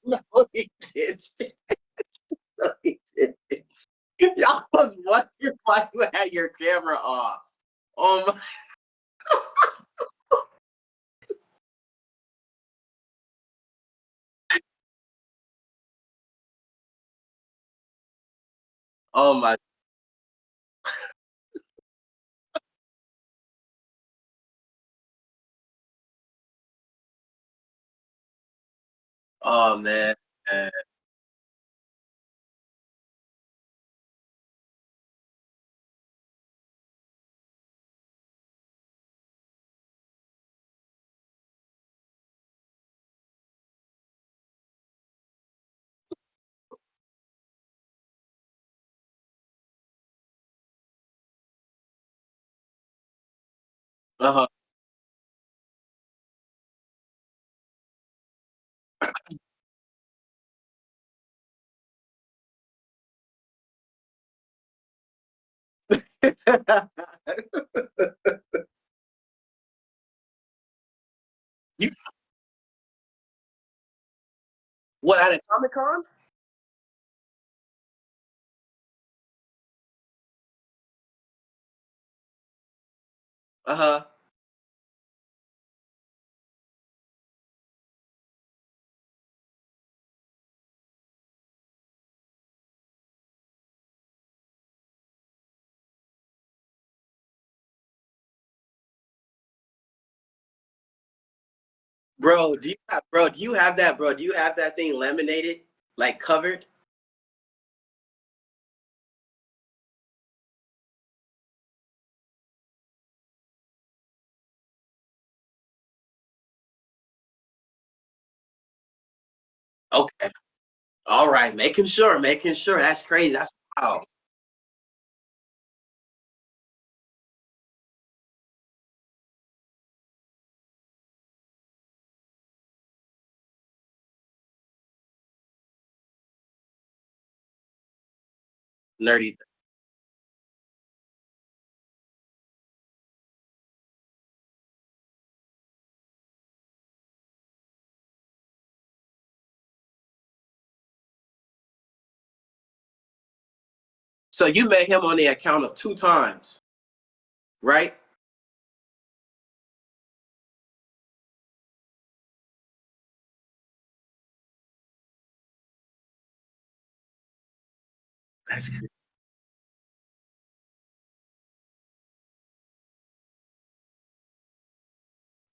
No, he didn't. No, he didn't. I was wondering why you had your camera off. Oh my, oh my, oh man. Uh-huh. You what at a Comic Con? Uh-huh. Do you have that, bro? Do you have that thing laminated, like covered? Okay. All right. Making sure, making sure. That's crazy. That's wow. Nerdy. So you met him on the account of two times, right? That's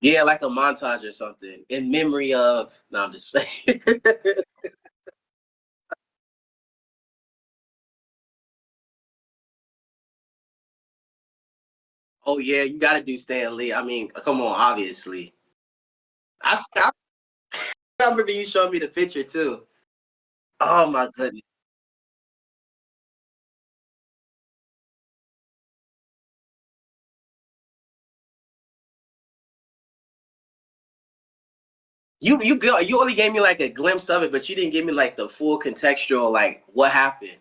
yeah, like a montage or something in memory of. No, I'm just playing. Oh yeah, you got to do Stan Lee. I mean, come on, obviously. I remember you showed me the picture too. Oh my goodness. You only gave me like a glimpse of it, but you didn't give me like the full contextual like what happened.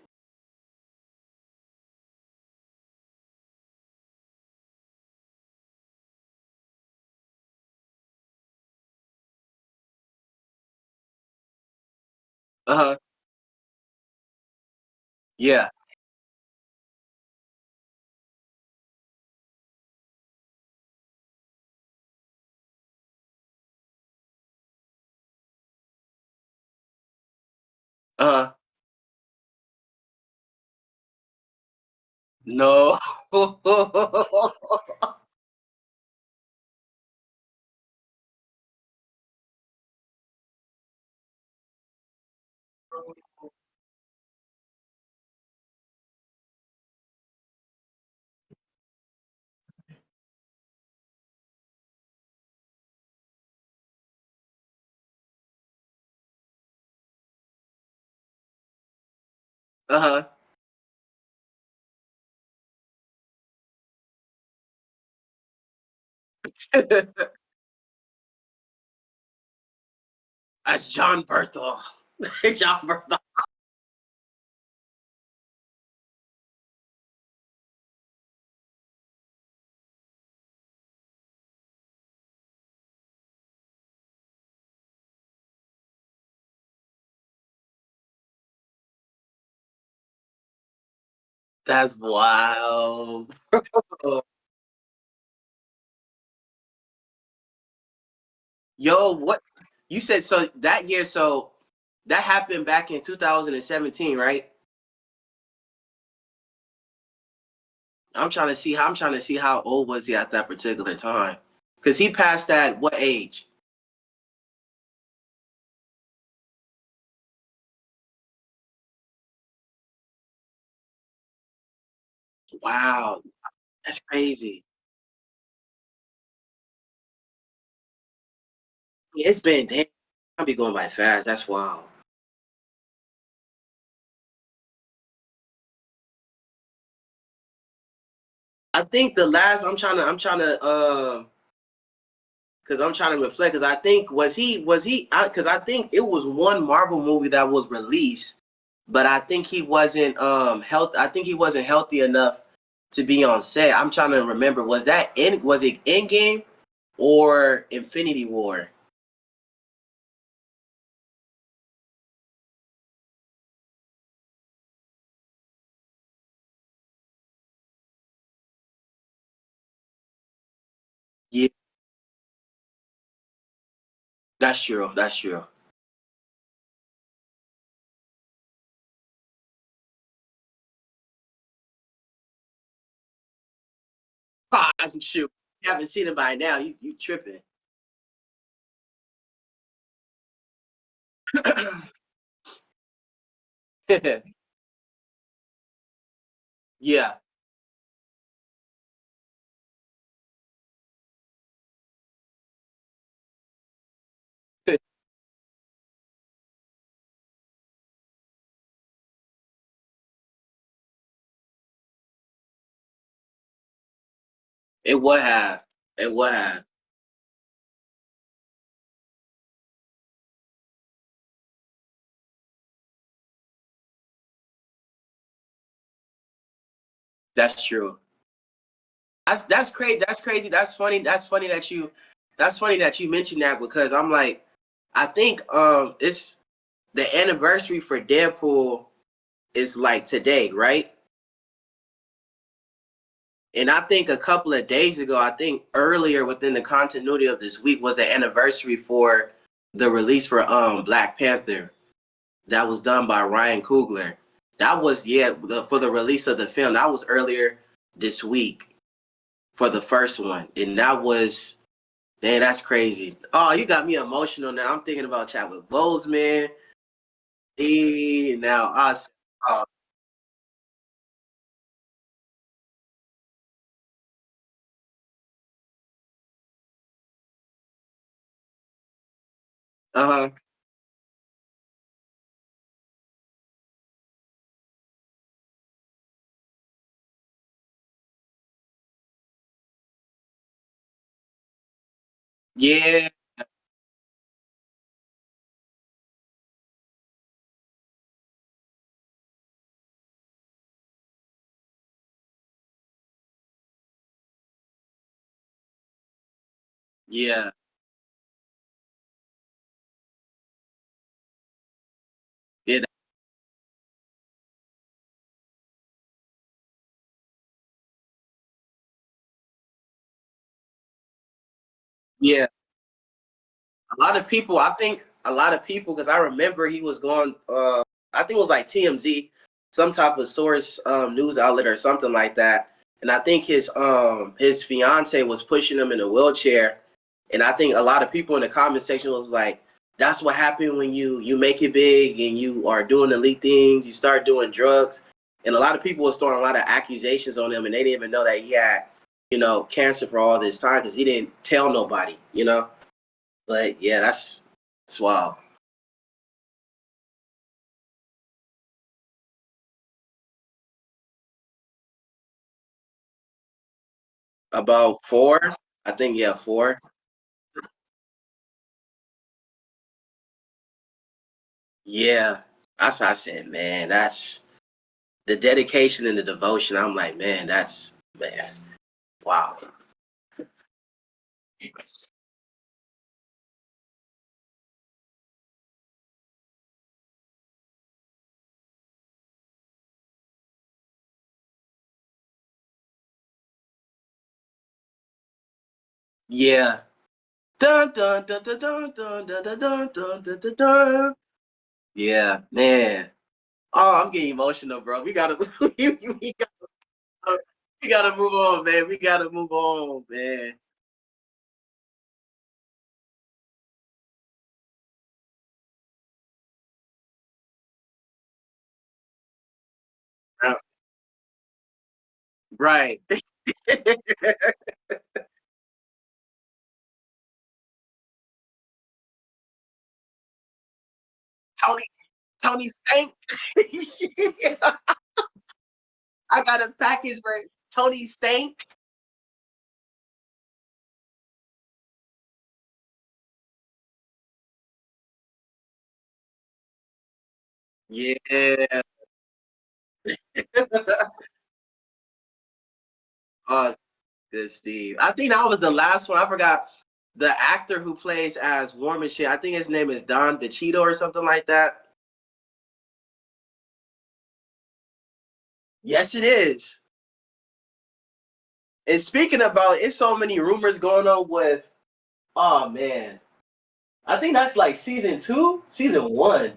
Uh huh. Yeah. Uh huh. No. Uh huh. That's John Berthel. John Berthel. That's wild. Yo, what you said so that year, so that happened back in 2017, right? I'm trying to see how old was he at that particular time. Cause he passed at what age? Wow, that's crazy. It's been damn, I'll be going by fast. That's wild. I think the last because I'm trying to reflect because I think was he because I think it was one Marvel movie that was released, but I think he wasn't health I think he wasn't healthy enough to be on set. I'm trying to remember was it Endgame or Infinity War? Yeah, that's true. That's true. Ah, shoot. You haven't seen it by now. You tripping. Yeah. It would have. It would have. That's true. That's crazy. That's crazy. That's funny. That's funny that you mentioned that because I'm like, I think it's the anniversary for Deadpool is like today, right? And I think a couple of days ago, I think earlier within the continuity of this week was the anniversary for the release for Black Panther that was done by Ryan Coogler. That was for the release of the film. That was earlier this week for the first one, and that was man, that's crazy. Oh, you got me emotional now. I'm thinking about Chadwick Boseman. Now us. Uh huh. Yeah. Yeah. Yeah. Yeah. A lot of people. I think a lot of people because I remember he was going. I think it was like TMZ, some type of source news outlet or something like that. And I think his fiance was pushing him in a wheelchair. And I think a lot of people in the comment section was like, "That's what happened when you make it big and you are doing elite things. You start doing drugs." And a lot of people was throwing a lot of accusations on him, and they didn't even know that he had, cancer for all this time because he didn't tell nobody. But yeah, that's wild. About four, I think. Yeah, four. Yeah, that's what I said, man. That's the dedication and the devotion. I'm like, man, that's man, wow. Yeah. Dun dun dun dun dun dun dun dun dun dun dun dun dun. Yeah, man. Oh, I'm getting emotional, bro. We gotta gotta we gotta move on, man. We gotta move on, man. Uh, Right. Tony Tony Stank. I got a package for Tony Stank. Yeah. Oh, good Steve. I think that was the last one. I forgot the actor who plays as War Machine. I think his name is Don DeCito or something like that. Yes, it is. And speaking about, it's so many rumors going on with. Oh man, I think that's like season two, season one.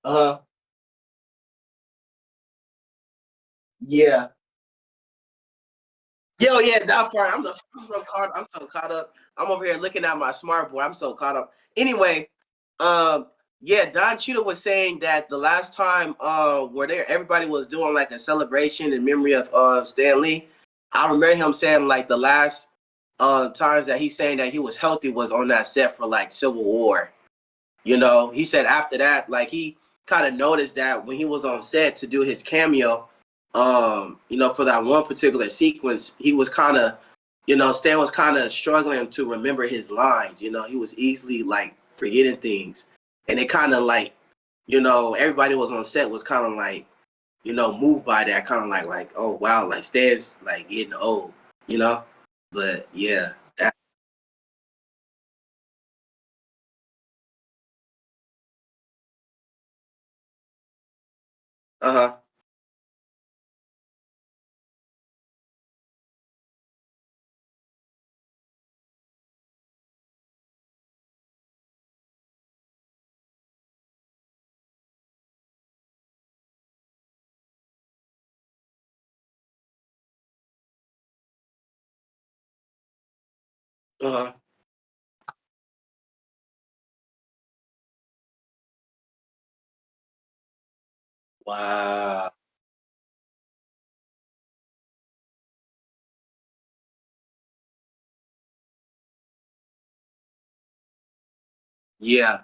Uh, yeah. Yo, yeah, that part. I'm so caught. I'm so caught up. I'm over here looking at my smart board. I'm so caught up. Anyway, um, yeah, Don Cheadle was saying that the last time where there everybody was doing like a celebration in memory of Stan Lee. I remember him saying like the last times that he's saying that he was healthy was on that set for like Civil War. You know, he said after that, like he kind of noticed that when he was on set to do his cameo, you know, for that one particular sequence, he was kind of, you know, Stan was kind of struggling to remember his lines. You know, he was easily like forgetting things, and it kind of like, you know, everybody was on set was kind of like, you know, moved by that, kind of like, oh wow, like Stan's like getting old, you know. But yeah, that, uh huh, uh huh, wow, yeah,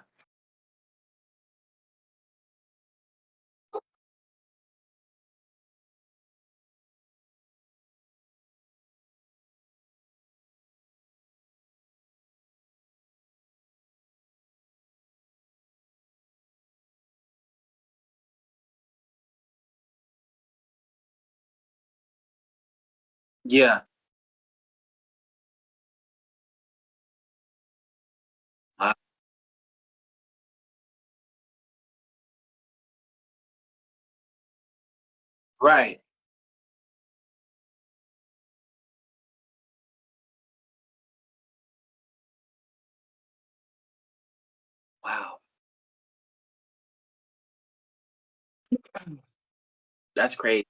yeah. Right. Wow. That's crazy.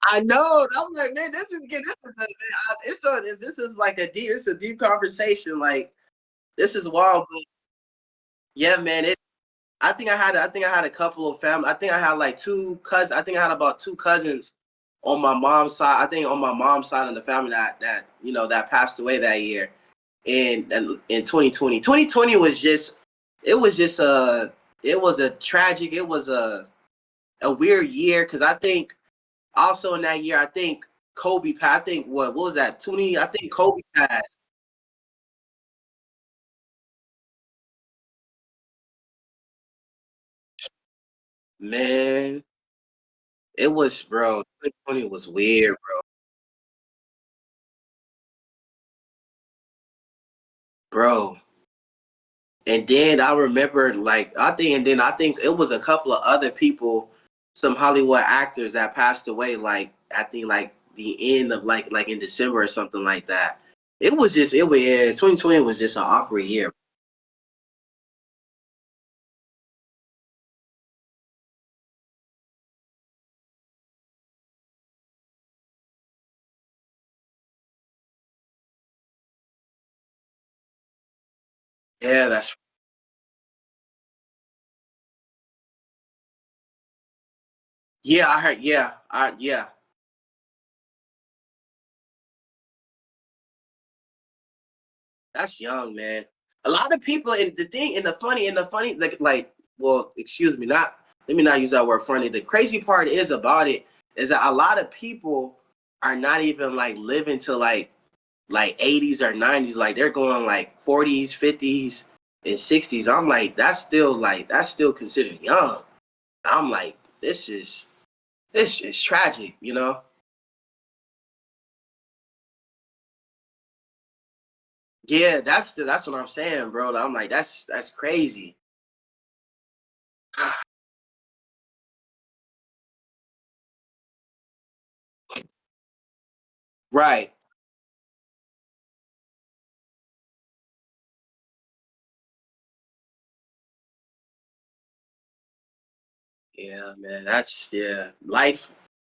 I know. I'm like, man, this is good. This is this is like it's a deep conversation. Like this is wild. But yeah, man. I think I had a couple of family. I think I had like two cousins. I think I had about two cousins on my mom's side. I think on my mom's side of the family that you know that passed away that year. And in 2020, 2020 was just it was just it was a tragic. It was a weird year because I think also in that year, I think Kobe. I think what was that? 20. I think Kobe passed. Man, it was, bro. 2020 was weird, bro. And then I remember, like, I think it was a couple of other people, some Hollywood actors that passed away. Like, I think like the end of like in December or something like that. It was just it was yeah, 2020 was just an awkward year. Yeah, that's yeah. I heard. Yeah. That's young, man. A lot of people, and the thing, and the funny, well, excuse me, not let me not use that word funny. The crazy part is about it is that a lot of people are not even like living to like 80s or 90s. Like they're going like 40s, 50s, and 60s. I'm like that's still considered young. I'm like, this is tragic, you know? Yeah, that's what I'm saying, bro. I'm like, that's crazy. Right. Yeah, man. That's yeah. Life.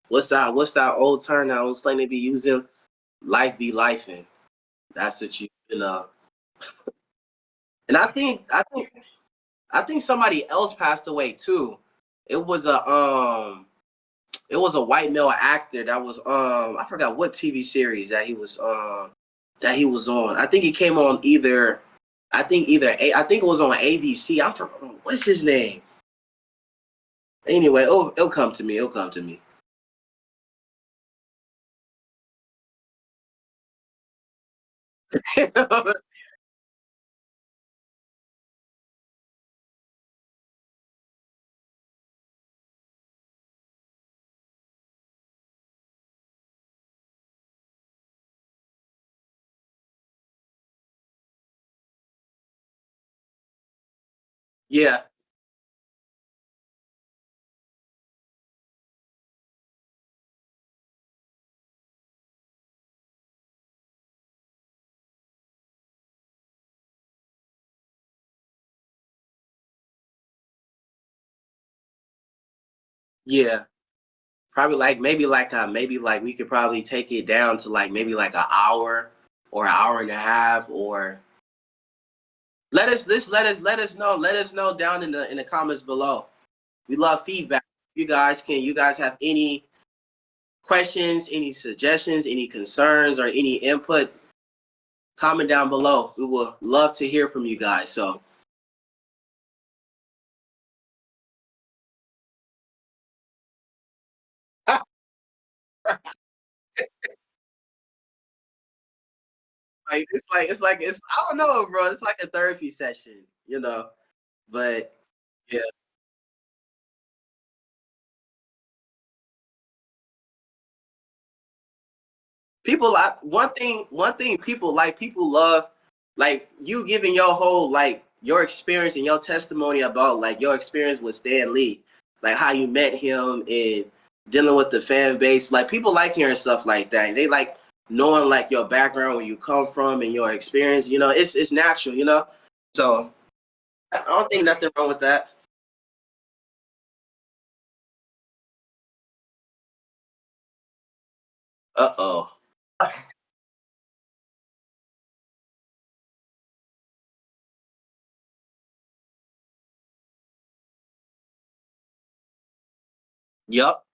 What's that old term that I was like to be using? Life be life and that's what you know. And I think somebody else passed away too. It was a um it was a white male actor that was I forgot what TV series that he was on. I think he came on either I think it was on ABC. I'm from what's his name? Anyway, it'll come to me. It'll come to me. Yeah, yeah. Probably like maybe like we could probably take it down to like maybe like an hour or an hour and a half or let us know down in the comments below. We love feedback. You guys have any questions, any suggestions, any concerns, or any input, comment down below. We will love to hear from you guys. So it's I don't know, bro. It's like a therapy session, you know. But yeah. People like one thing people love like you giving your whole like your experience and your testimony about like your experience with Stan Lee, like how you met him and dealing with the fan base. Like people like hearing stuff like that. They like knowing like your background, where you come from, and your experience. You know, it's natural. You know, so I don't think nothing wrong with that. Uh-oh. Yup.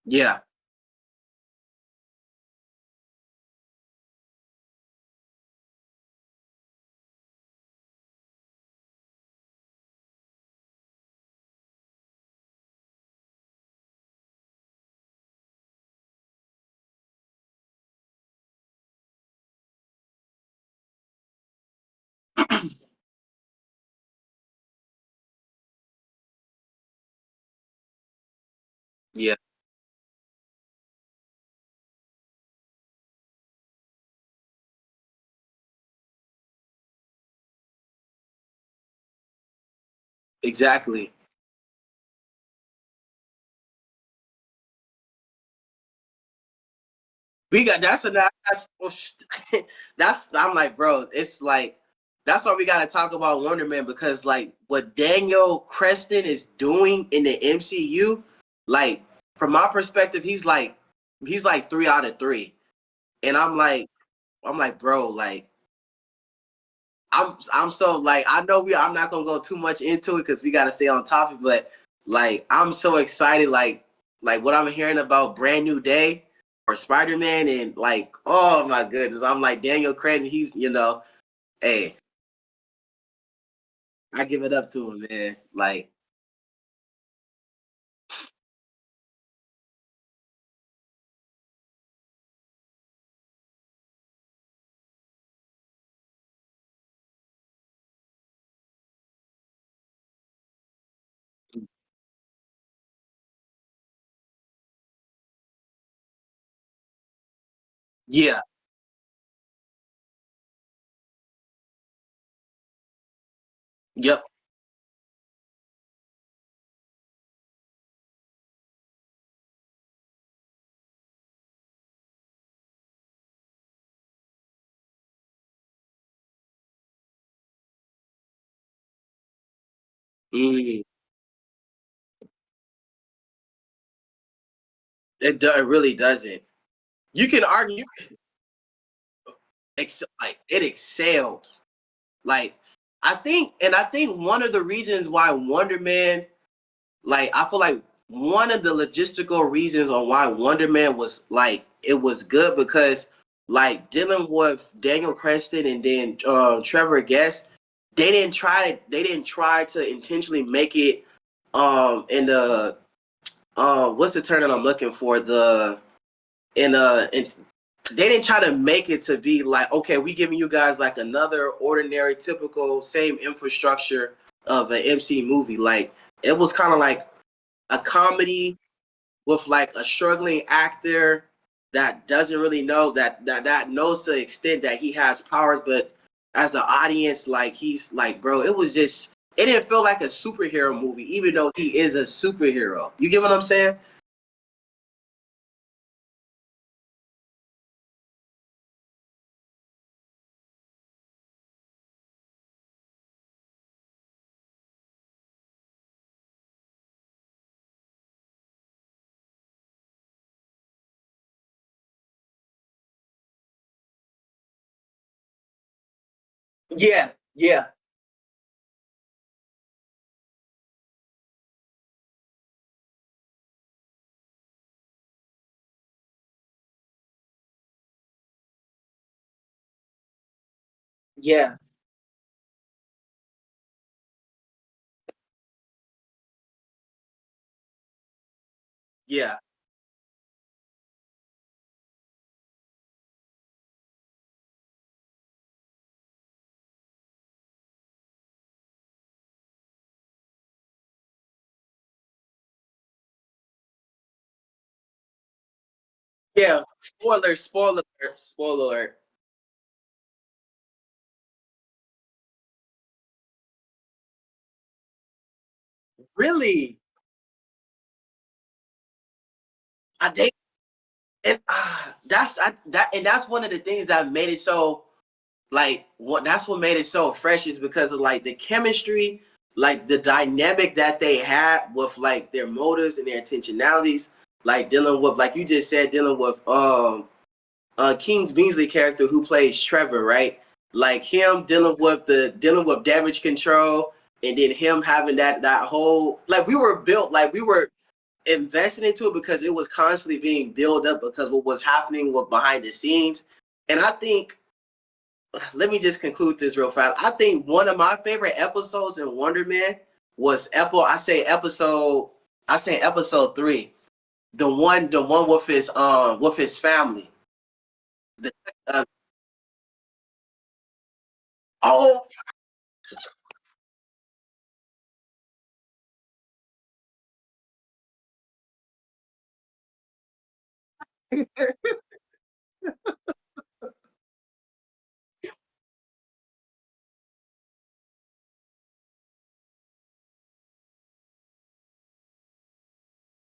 Yeah. Yeah, exactly. We got that's I'm like, bro, it's like that's why we gotta talk about Wonder Man because like what Daniel Creston is doing in the MCU, like from my perspective, he's like 3 out of 3. And I'm like, bro, like I'm so like I know I'm not gonna go too much into it because we gotta stay on topic, but like I'm so excited, like what I'm hearing about Brand New Day or Spider-Man and like oh my goodness, I'm like Daniel Craig, he's hey, I give it up to him, man. Like, yeah, yep. Mm, it really doesn't. You can argue like it excelled. Like I think one of the reasons why Wonder Man, like I feel like one of the logistical reasons on why Wonder Man was like it was good because like dealing with Daniel Creston and then Trevor Guest, they didn't try to intentionally make it in the what's the term that I'm looking for, the in they didn't try to make it to be like, okay, we giving you guys like another ordinary, typical, same infrastructure of an MC movie. Like it was kind of like a comedy with like a struggling actor that doesn't really know that knows to the extent that he has powers, but as the audience, like he's like, bro, it was just it didn't feel like a superhero movie, even though he is a superhero. You get what I'm saying? Yeah, yeah, yeah, yeah. Yeah, spoiler alert. Really? I think, and that's one of the things that made it so like what that's what made it so fresh is because of like the chemistry, like the dynamic that they had with like their motives and their intentionalities, like dealing with like you just said, dealing with King's Beasley character who plays Trevor, right? Like him dealing with damage control, and then him having that whole like we were invested into it because it was constantly being built up because what was happening with behind the scenes. And I think let me just conclude this real fast. I think one of my favorite episodes in Wonder Man was I say episode 3. The one with his family. The, uh, oh,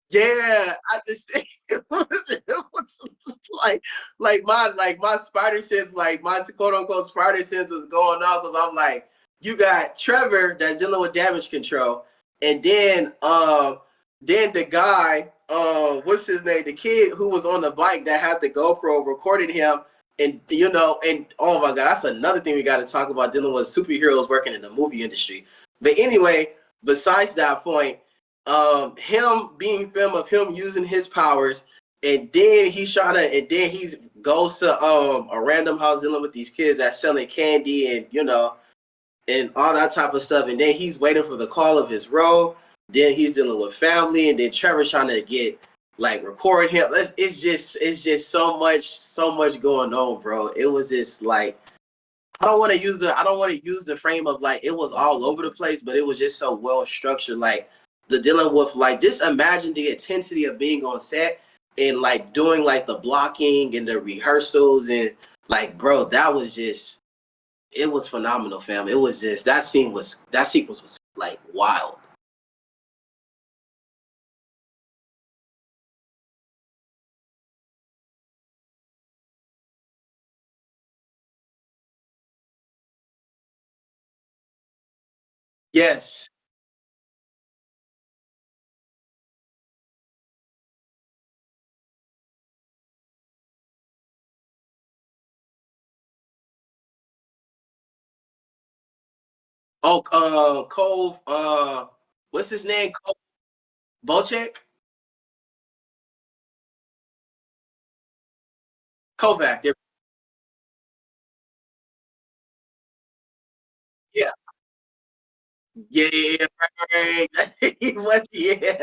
Yeah, I just it was like like my spider sense, like my quote unquote spider sense was going off because I'm like, you got Trevor that's dealing with damage control, and then the guy, what's his name? The kid who was on the bike that had the GoPro recording him, and and oh my god, that's another thing we got to talk about dealing with superheroes working in the movie industry. But anyway, besides that point, him being film of him using his powers, and then and then he's goes to a random house dealing with these kids that's selling candy and and all that type of stuff, and then he's waiting for the call of his role. Then he's dealing with family, and then Trevor's trying to get like record him. It's just so much going on, bro. It was just like I don't want to use the frame of like it was all over the place, but it was just so well structured. Like the dealing with like just imagine the intensity of being on set and like doing like the blocking and the rehearsals and like bro, that was just it was phenomenal, fam. It was just that sequence was like wild. Yes. Oh, Cole. What's his name? Cole Bocek. Kovac. Yeah. Yeah. Yeah. Right. He was. Yeah.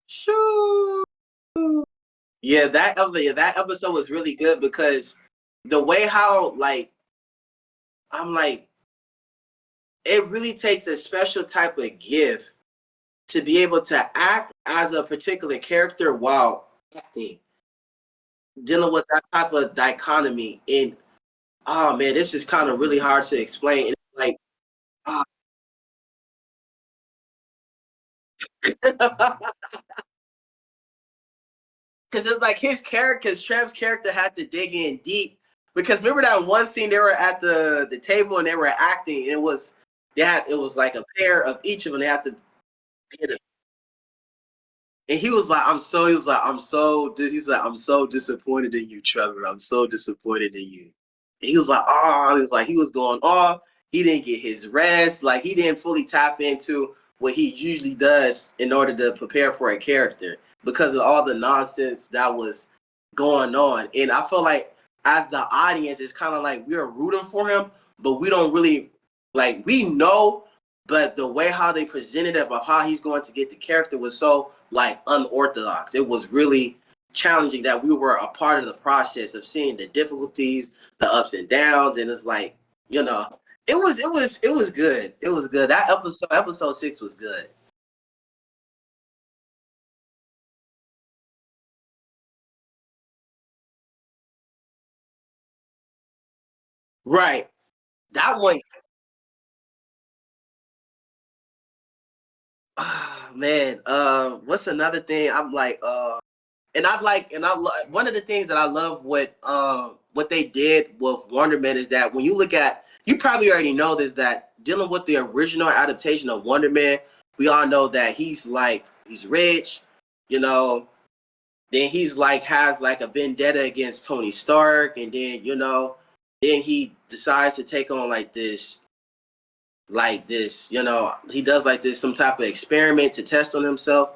Shoo. Yeah, that episode was really good because the way how like I'm like it really takes a special type of gift to be able to act as a particular character while acting, dealing with that type of dichotomy. And oh man, this is kind of really hard to explain. It's like because it's like his character, because Trev's character had to dig in deep. Because remember that one scene they were at the table and they were acting, and it was like a pair of each of them. They had to hit. And he was like, he's like, I'm so disappointed in you, Trevor. I'm so disappointed in you. And he was like, oh, he was like, he was going off. He didn't get his rest. Like he didn't fully tap into what he usually does in order to prepare for a character because of all the nonsense that was going on. And I feel like as the audience, it's kind of like we're rooting for him, but we don't really like we know, but the way how they presented it of how he's going to get the character was so like unorthodox. It was really challenging that we were a part of the process of seeing the difficulties, the ups and downs, and it's like it was good. It was good. That episode 6 was good. Right. That one, man. What's another thing? I'm like, one of the things that I love what they did with Wonder Man is that when you look at you probably already know this that dealing with the original adaptation of Wonder Man, we all know that he's rich, you know, then he's like has like a vendetta against Tony Stark, and then then he decides to take on he does like this some type of experiment to test on himself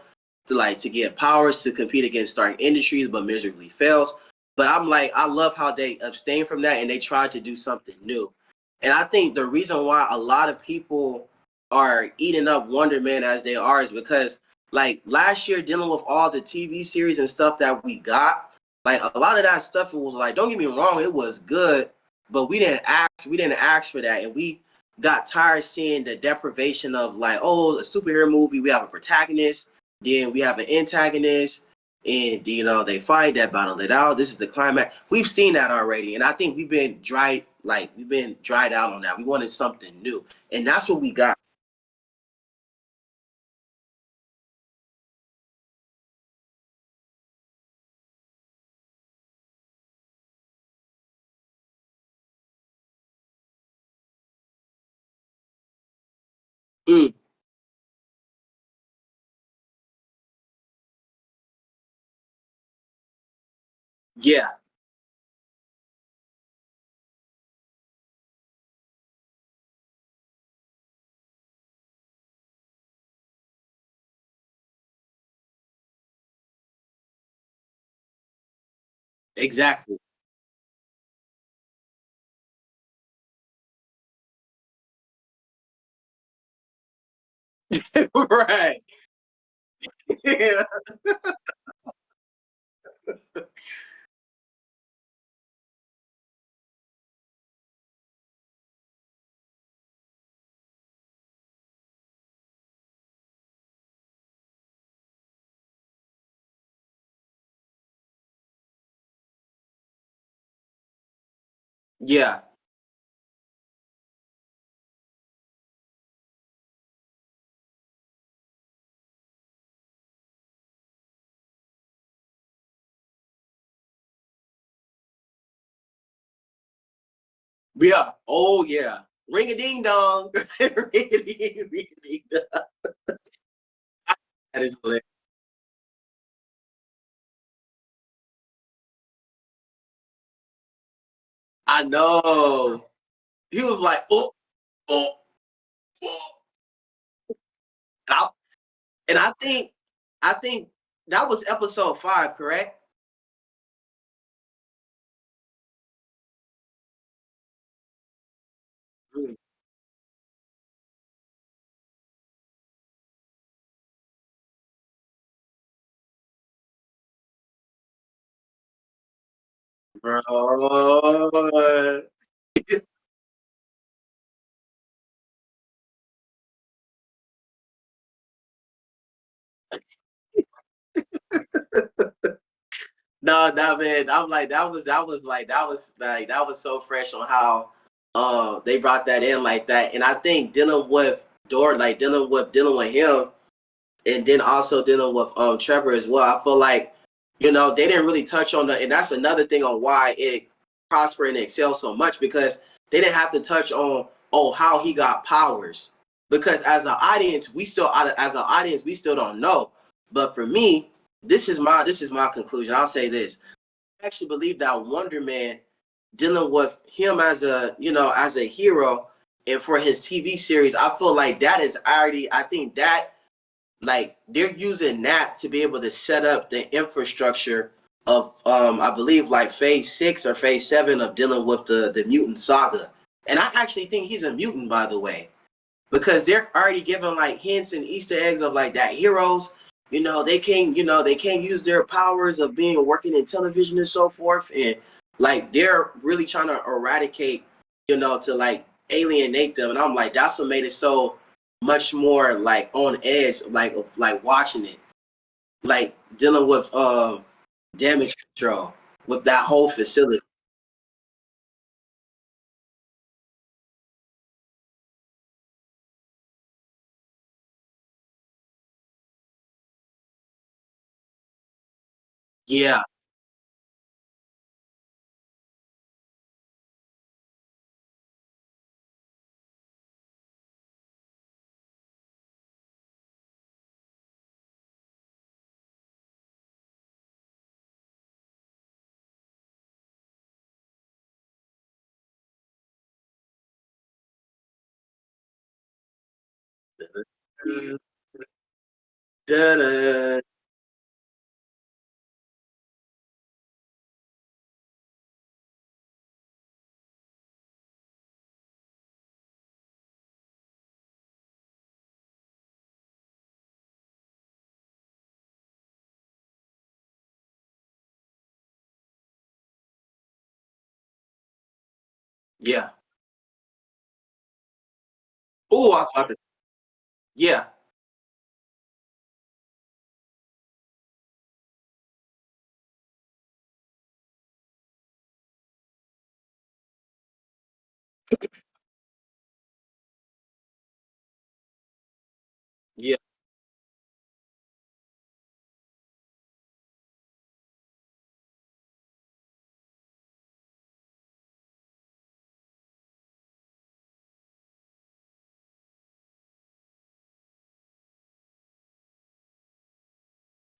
to get powers to compete against Stark Industries, but miserably fails. But I'm like, I love how they abstain from that and they try to do something new. And I think the reason why a lot of people are eating up Wonder Man as they are is because like last year dealing with all the TV series and stuff that we got, like a lot of that stuff it was like, don't get me wrong, it was good, but we didn't ask for that. And we got tired seeing the deprivation of like, oh, a superhero movie, we have a protagonist Then we have an antagonist, and they fight, that battle it out. This is the climax. We've seen that already, and I think we've been dried out on that. We wanted something new, and that's what we got. Mm, yeah, exactly. Right. Yeah. Yeah. Yeah. Oh yeah. Ring a ding dong. Ring a ding, ring a ding dong. That is hilarious. I know. He was like, oh, oh, oh. And I think that was episode 5, correct? Mm, bro. No, no, man. I'm like that was so fresh on how they brought that in like that. And I think dealing with him, and then also dealing with Trevor as well. I feel like they didn't really touch on and that's another thing on why it prospered and excelled so much, because they didn't have to touch on how he got powers, because as an audience we still don't know. But for me, this is my conclusion. I'll say this: I actually believe that Wonder Man, dealing with him as a hero, and for his TV series, I feel like that is already. I think that like they're using that to be able to set up the infrastructure of I believe like phase 6 or phase 7 of dealing with the mutant saga. And I actually think he's a mutant, by the way, because they're already giving like hints and Easter eggs of like that heroes, they can't use their powers of being working in television and so forth. And like they're really trying to eradicate, to like alienate them. And I'm like, that's what made it so much more like on edge, like watching it, like dealing with damage control with that whole facility. Yeah, da-da. Yeah. Oh, I was about to. Yeah. Yeah.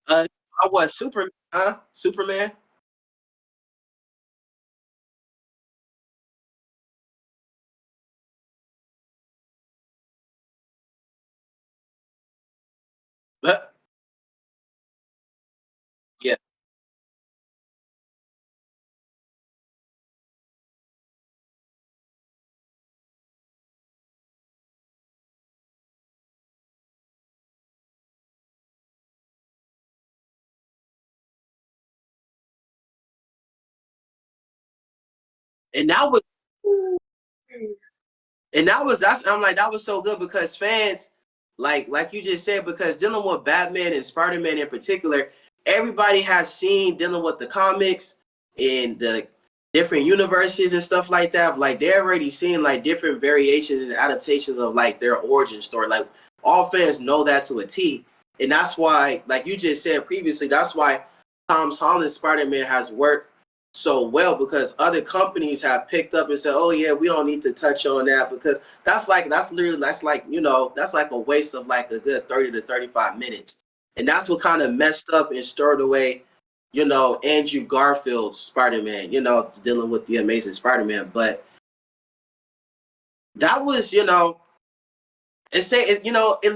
I was Superman, huh? Superman? Yeah. And that was and that's I'm like that was so good because fans like you just said because dealing with Batman and Spider-Man in particular, everybody has seen dealing with the comics and the different universes and stuff like that. Like they're already seeing like different variations and adaptations of like their origin story. Like all fans know that to a T. And that's why, like you just said previously, that's why Tom Holland's Spider-Man has worked so well because other companies have picked up and said, "Oh yeah, we don't need to touch on that because that's literally that's like that's like a waste of like a good 30 to 35 minutes," and that's what kind of messed up and stirred away, Andrew Garfield's Spider-Man, dealing with the Amazing Spider-Man. But that was it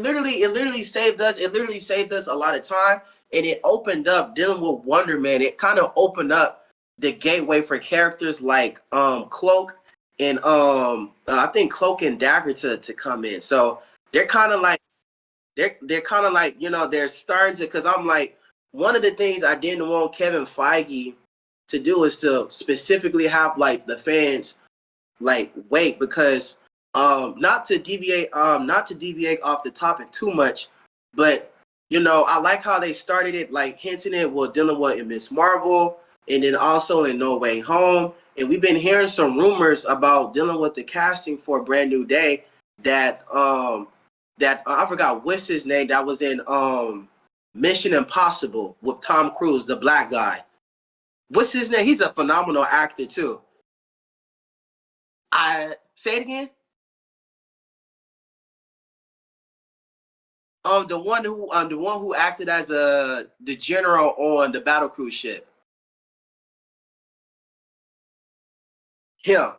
literally saved us. It literally saved us a lot of time, and it opened up dealing with Wonder Man. It kind of opened up the gateway for characters like Cloak and I think Cloak and Dagger to come in. So they're kind of like they're kind of like they're starting to because I'm like one of the things I didn't want Kevin Feige to do is to specifically have like the fans like wait because not to deviate off the topic too much, but I like how they started it like hinting it well dealing with in Miss Marvel and then also in No Way Home, and we've been hearing some rumors about dealing with the casting for Brand New Day that I forgot what's his name that was in Mission Impossible with Tom Cruise, the black guy. What's his name? He's a phenomenal actor too. I say it again. The one who acted as the general on the battle cruise ship. Him.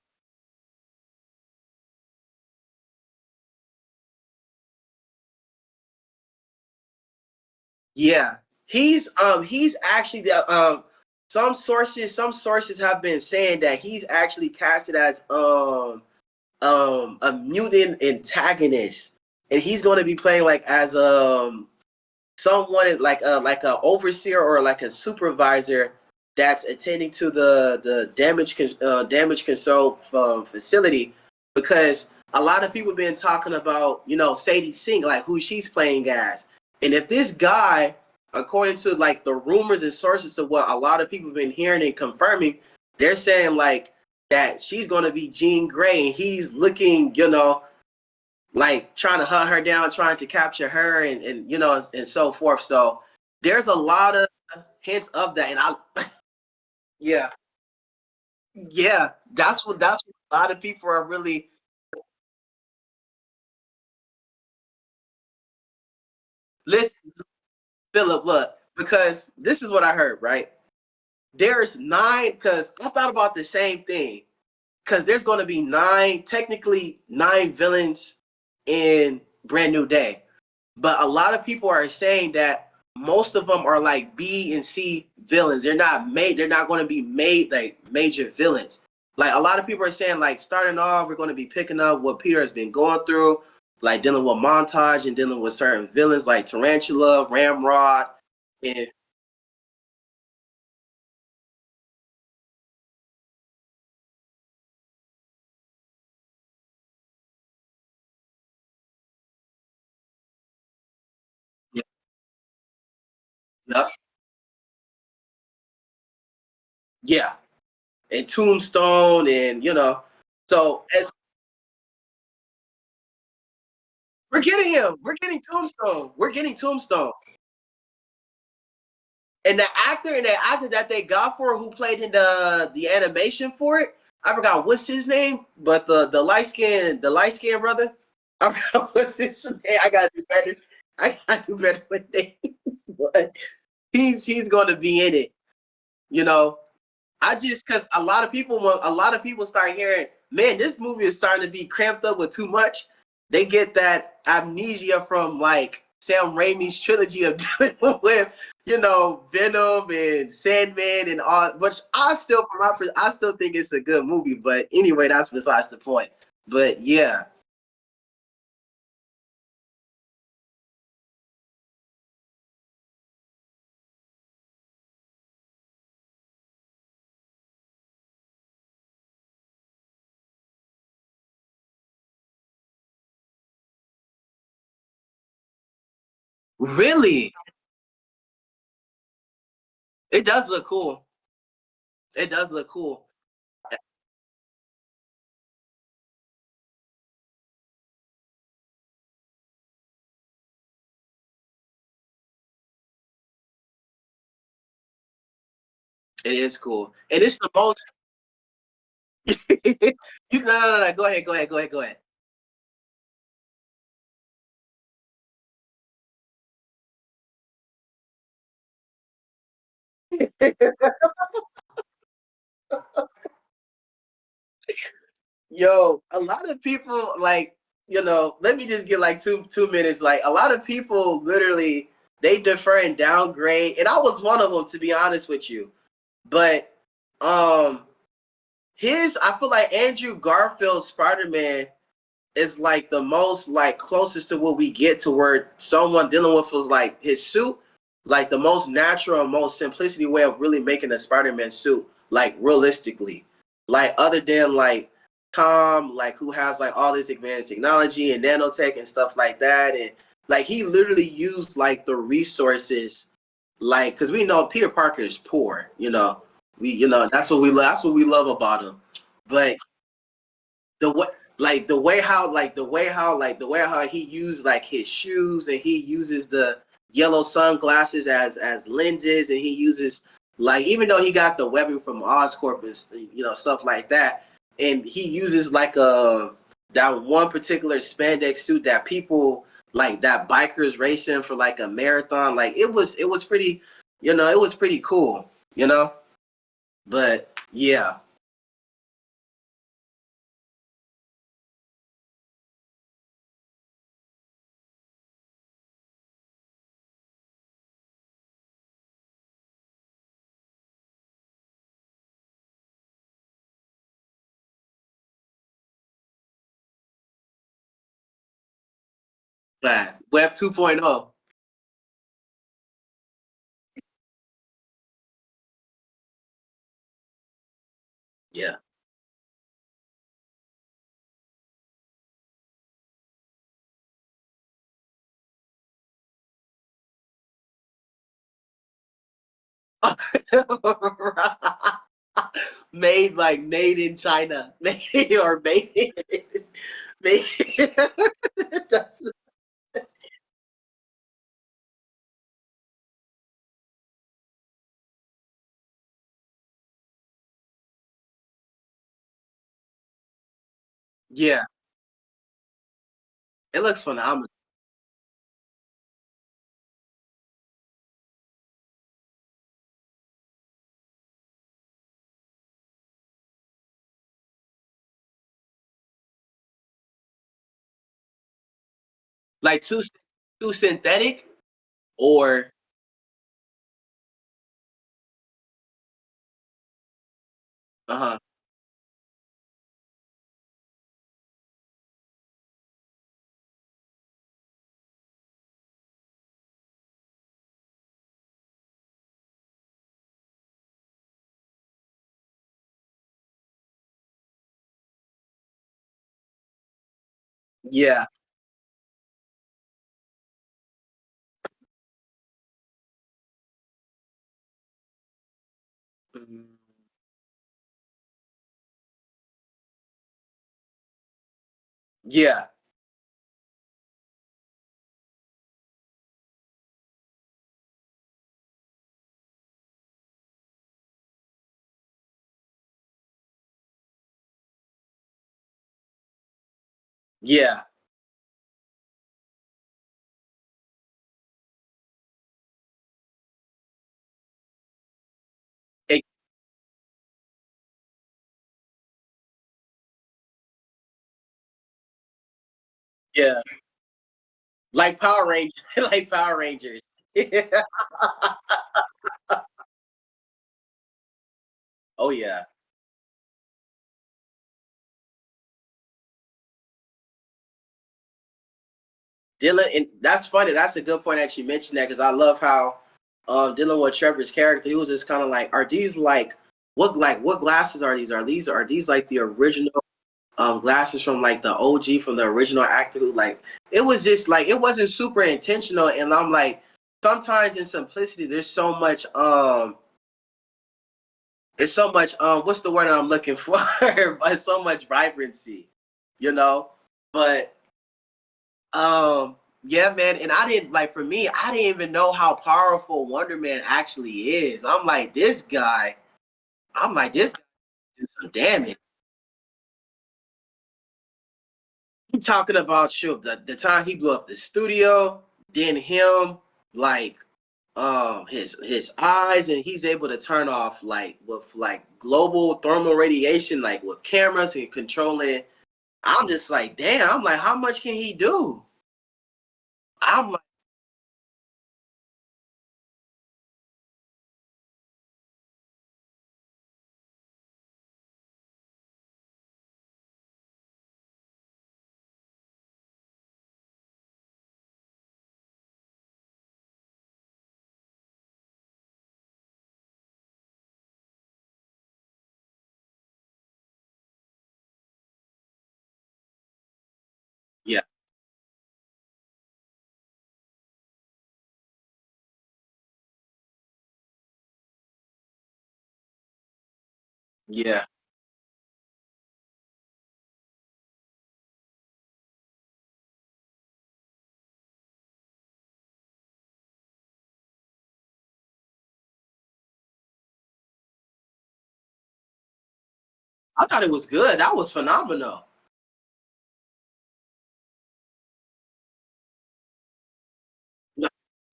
Yeah. He's actually the some sources have been saying that he's actually casted as a mutant antagonist, and he's going to be playing like as someone like a overseer or like a supervisor that's attending to the damage control facility because a lot of people have been talking about Sadie Sink like who she's playing as, and if this guy according to like the rumors and sources of what a lot of people have been hearing and confirming, they're saying like that she's going to be Jean Grey and he's looking like trying to hunt her down, trying to capture her, and and so forth. So there's a lot of hints of that, and yeah, yeah, that's what a lot of people are really listen, Philip. Look, because this is what I heard. Right, there's nine. Because I thought about the same thing. Because there's going to be technically nine villains in Brand New Day. But a lot of people are saying that most of them are like B and C villains. They're not going to be made like major villains. Like a lot of people are saying like starting off we're going to be picking up what Peter has been going through, like dealing with montage and dealing with certain villains like Tarantula, Ramrod, and yeah, yeah, yeah, and Tombstone and so as We're getting him. We're getting Tombstone. We're getting Tombstone. And the actor that they got for who played in the animation for it, I forgot what's his name, but the light skin brother. I forgot what's his name. I gotta do better. I gotta do better with names. But he's going to be in it. You know, I just because a lot of people start hearing, man, this movie is starting to be cramped up with too much. They get that amnesia from like Sam Raimi's trilogy of dealing with, Venom and Sandman and all. Which I still think it's a good movie. But anyway, that's besides the point. But yeah, really, it does look cool. It does look cool. It is cool, and it's the most. No. Go ahead. Go ahead. Go ahead. Go ahead. Yo, a lot of people like, let me just get like two minutes. Like a lot of people literally they defer and downgrade, and I was one of them to be honest with you. But um I feel like Andrew Garfield's Spider-Man is like the most like closest to what we get to where someone dealing with was like his suit, like the most natural and most simplicity way of really making a Spider-Man suit, like realistically. Like other than like Tom, like who has like all this advanced technology and nanotech and stuff like that. And like he literally used like the resources, like because we know Peter Parker is poor, that's what we love about him. But the way the way how he used like his shoes, and he uses the yellow sunglasses as lenses, and he uses like, even though he got the webbing from Oscorp and stuff like that, and he uses like that one particular spandex suit that people like, that bikers racing for like a marathon, like it was pretty, it was pretty cool, but yeah. Web 2.0. Yeah. Made in China, made or made. That's, yeah, it looks phenomenal. Like too synthetic, or uh-huh. Yeah. Mhm. Yeah. Yeah. It, yeah. Like Power Rangers, like Power Rangers. Oh yeah. Dylan, and that's funny. That's a good point that you mentioned that because I love how dealing with Trevor's character, he was just kind of like, are these like what glasses are these? Are these like the original glasses from like the OG from the original actor who like it was just like it wasn't super intentional and I'm like sometimes in simplicity there's so much what's the word that I'm looking for but so much vibrancy, you know? But yeah, man, and I didn't like for me, I didn't even know how powerful Wonder Man actually is. I'm like this guy did some damage. I'm talking about you the time he blew up the studio, then him like his eyes and he's able to turn off like with like global thermal radiation, like with cameras and controlling. I'm just like, damn, I'm like, how much can he do? I'm like, yeah, yeah, I thought it was good. That was phenomenal. No,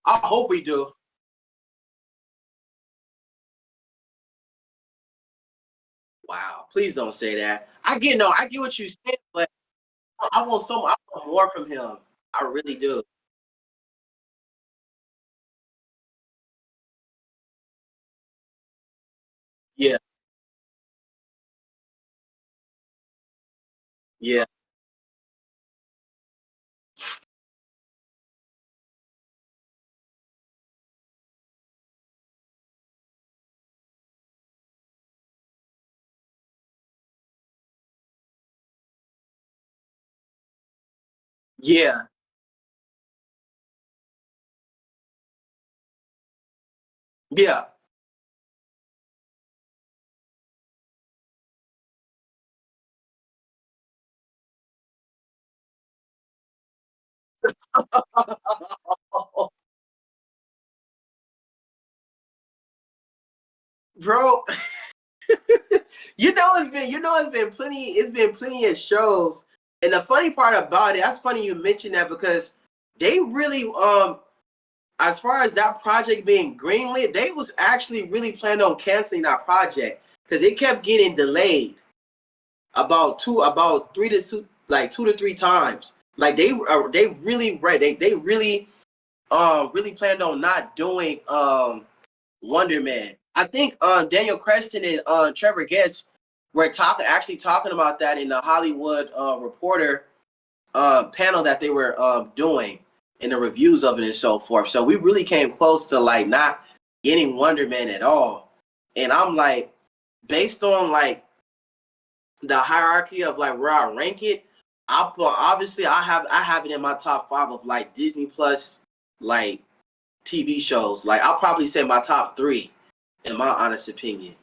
I hope we do. Wow, please don't say that. I get what you said, but I want more from him. I really do. Yeah, yeah, yeah, yeah. Bro, it's been plenty of shows. And the funny part about it, that's funny you mentioned that because they really as far as that project being greenlit, they was actually really planning on canceling that project because it kept getting delayed about three to two like 2 to 3 times. Like they really right they really planned on not doing Wonder Man. I think Daniel Creston and Trevor Getz were talking about that in the Hollywood Reporter panel that they were doing in the reviews of it and so forth. So we really came close to like not getting Wonder Man at all. And I'm like, based on like the hierarchy of like where I rank it, obviously I have it in my top five of like Disney Plus like TV shows. Like I'll probably say my top three, in my honest opinion.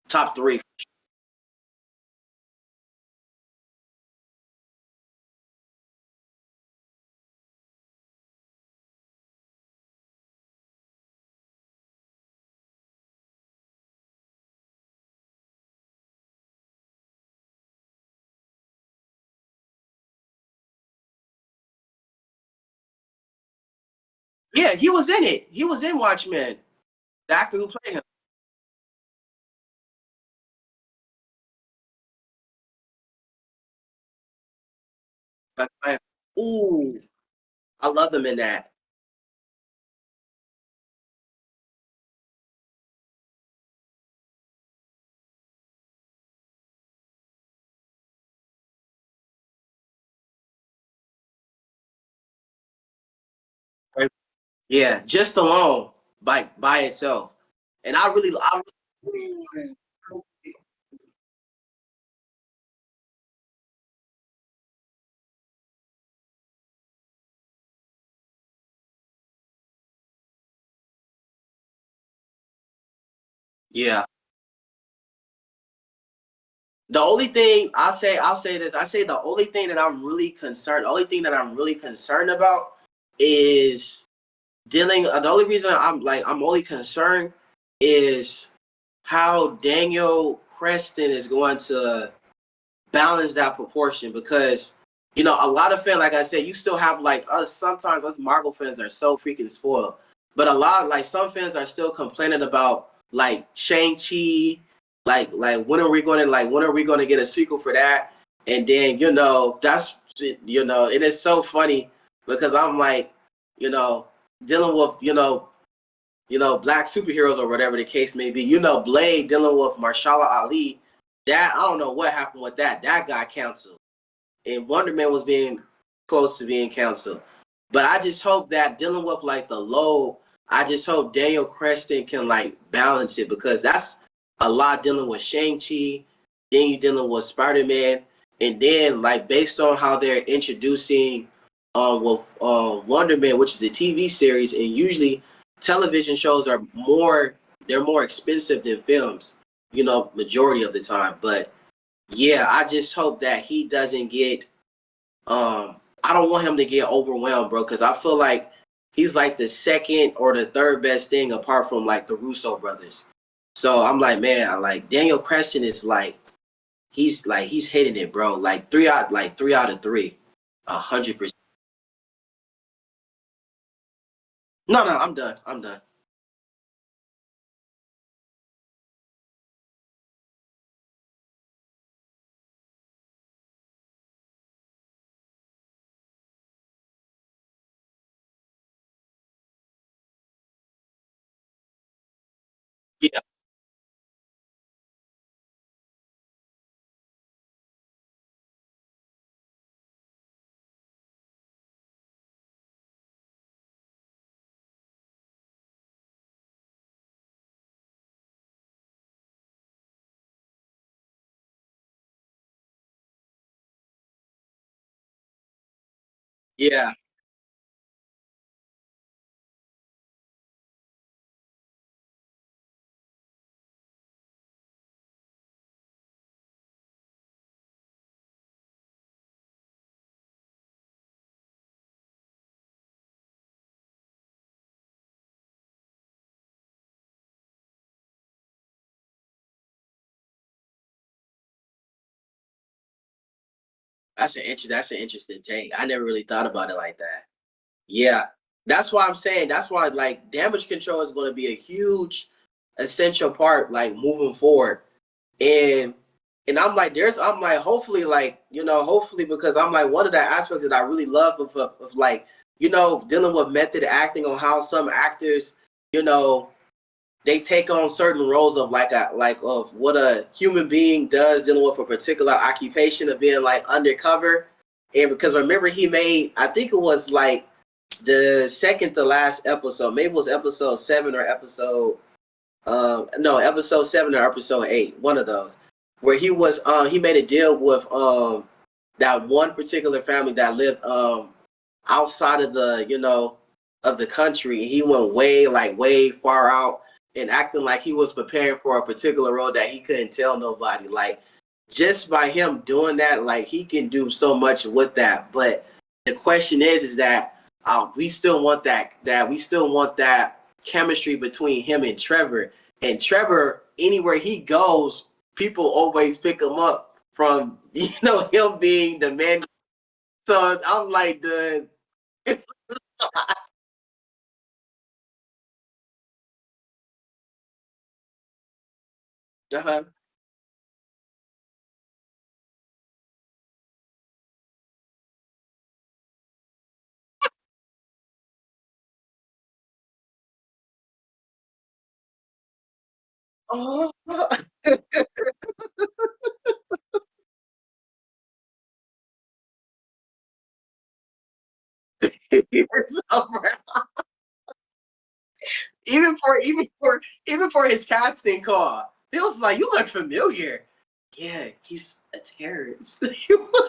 Top three. Yeah, he was in it. He was in Watchmen. The actor who played him. Ooh, I love them in that. Yeah, just alone by itself. And yeah. The only thing I'll say this. I say the only thing that I'm really concerned, the only thing that I'm really concerned about is dealing the only reason I'm only concerned is how Daniel Creston is going to balance that proportion because a lot of fans, like I said, you still have like us. Sometimes us Marvel fans are so freaking spoiled, but a lot like some fans are still complaining about like Shang-Chi, when are we going to get a sequel for that? And then that's it is so funny because I'm like you know dealing with black superheroes or whatever the case may be. Blade dealing with Marshala Ali. That I don't know what happened with that. That got canceled, and Wonder Man was being close to being canceled. But I just hope that dealing with like the low, I just hope Daniel Creston can like balance it because that's a lot dealing with Shang-Chi, then you dealing with Spider-Man, and then like based on how they're introducing with Wonder Man, which is a TV series, and usually television shows are more expensive than films, majority of the time. But yeah, I just hope that he doesn't get I don't want him to get overwhelmed, bro, because I feel like he's like the second or the third best thing apart from like the Russo brothers. So I'm like, man, I like Daniel Creston is he's hitting it, bro. Three out of three. 100%. No, no, I'm done. I'm done. Yeah, yeah. That's an interesting take. I never really thought about it like that. Yeah, that's why I'm saying. That's why like damage control is going to be a huge, essential part like moving forward. And I'm like hopefully hopefully because I'm like one of the aspects that I really love of like dealing with method acting on how some actors you know they take on certain roles of of what a human being does dealing with a particular occupation of being like undercover. And because remember he made, I think it was like the second to last episode, maybe it was episode 7 or episode no, episode 7 or episode 8, one of those, where he made a deal with that one particular family that lived outside of the of the country. He went way far out and acting like he was preparing for a particular role that he couldn't tell nobody. Like just by him doing that, like he can do so much with that. But the question is that we still want that chemistry between him and Trevor. And Trevor, anywhere he goes, people always pick him up from him being the man. So I'm like the Uh-huh. Oh. So even for his casting call, he was like, "You look familiar." Yeah, he's a terrorist.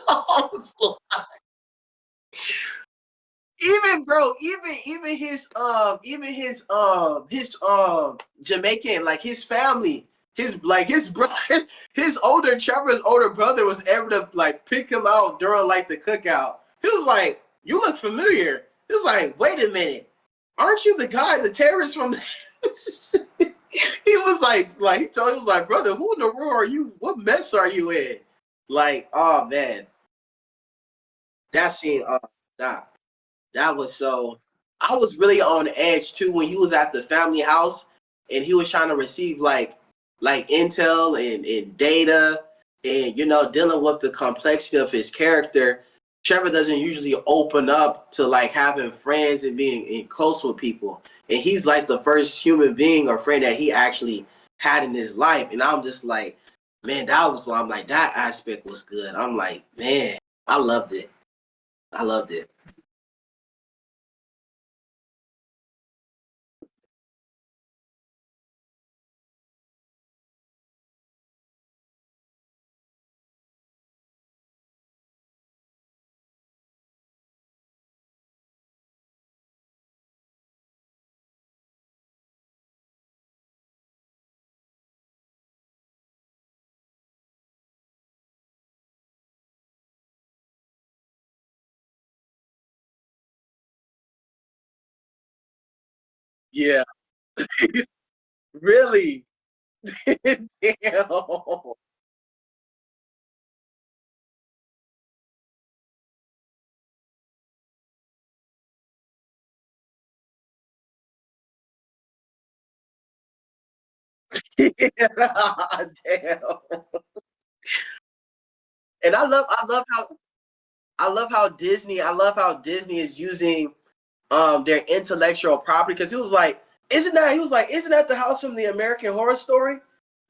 I was even bro, even his Jamaican, like his family, his brother, his older Trevor's older brother was able to like pick him out during like the cookout. He was like, "You look familiar." He was like, "Wait a minute, aren't you the guy, the terrorist from?" He was like he was like, "Brother, who in the world are you? What mess are you in?" Like, oh man, that scene, that that was so. I was really on edge too when he was at the family house and he was trying to receive like intel and data and dealing with the complexity of his character. Trevor doesn't usually open up to like having friends and being close with people, and he's like the first human being or friend that he actually had in his life. And I'm just like, man, I'm like that aspect was good. I'm like, man, I loved it. I loved it. Yeah. Really? Damn. Damn. And I love how Disney is using their intellectual property because he was like, isn't that the house from the American Horror Story?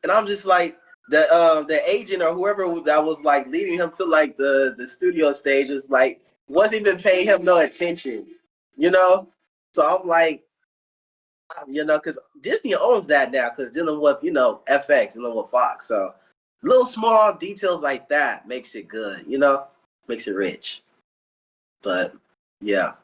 And I'm just like the agent or whoever that was like leading him to like the studio stage was like wasn't even paying him no attention, you know? So I'm like, because Disney owns that now because dealing with FX, dealing with Fox. So little small details like that makes it good, makes it rich. But yeah,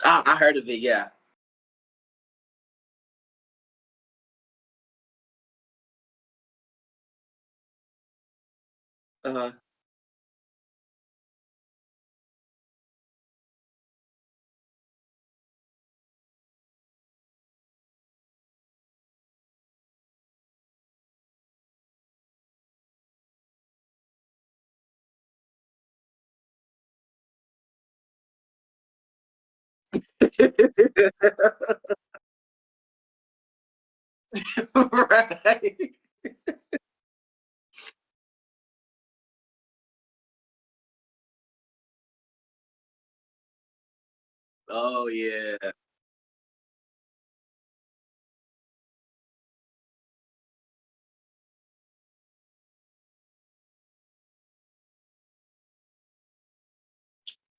I heard of it. Yeah. Uh-huh. Right. Oh yeah.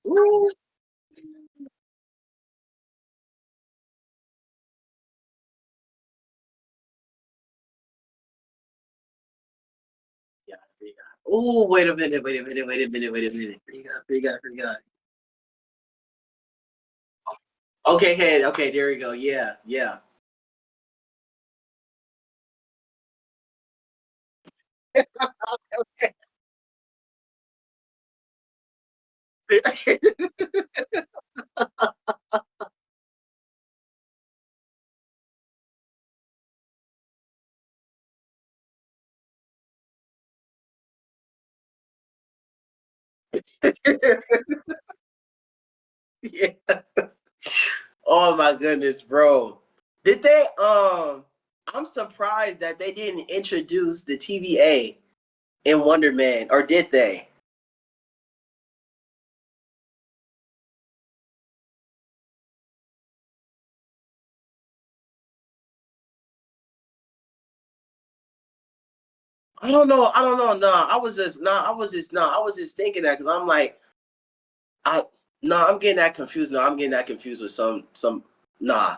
Ooh. Yeah, yeah. Oh, wait a minute, wait a minute, wait a minute, wait a minute. Forgot. Okay, head. Okay, there we go. Yeah, yeah. Yeah. Oh my goodness, bro. Did they I'm surprised that they didn't introduce the TVA in Wonder Man, or did they? I don't know. I don't know. I was just thinking that because I'm like, I no, I'm getting that confused. No, I'm getting that confused with some nah.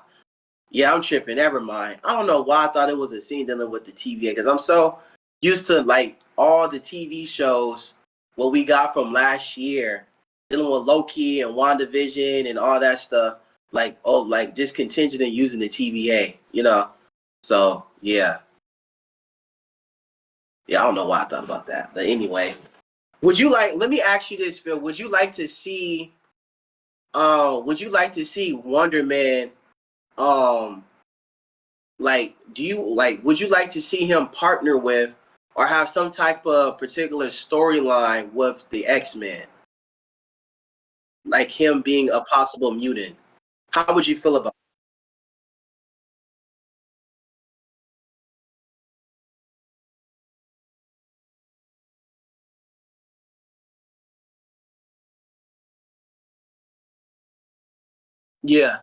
Yeah, I'm tripping. Never mind. I don't know why I thought it was a scene dealing with the TVA because I'm so used to like all the TV shows what we got from last year dealing with Loki and WandaVision and all that stuff. Like, oh, like just contingent and using the TVA, you know? So yeah. Yeah, I don't know why I thought about that. But anyway. Would you like let me ask you this, Phil. Would you like to see Wonder Man um like do you like would you like to see him partner with or have some type of particular storyline with the X-Men, like him being a possible mutant? How would you feel about? Yeah,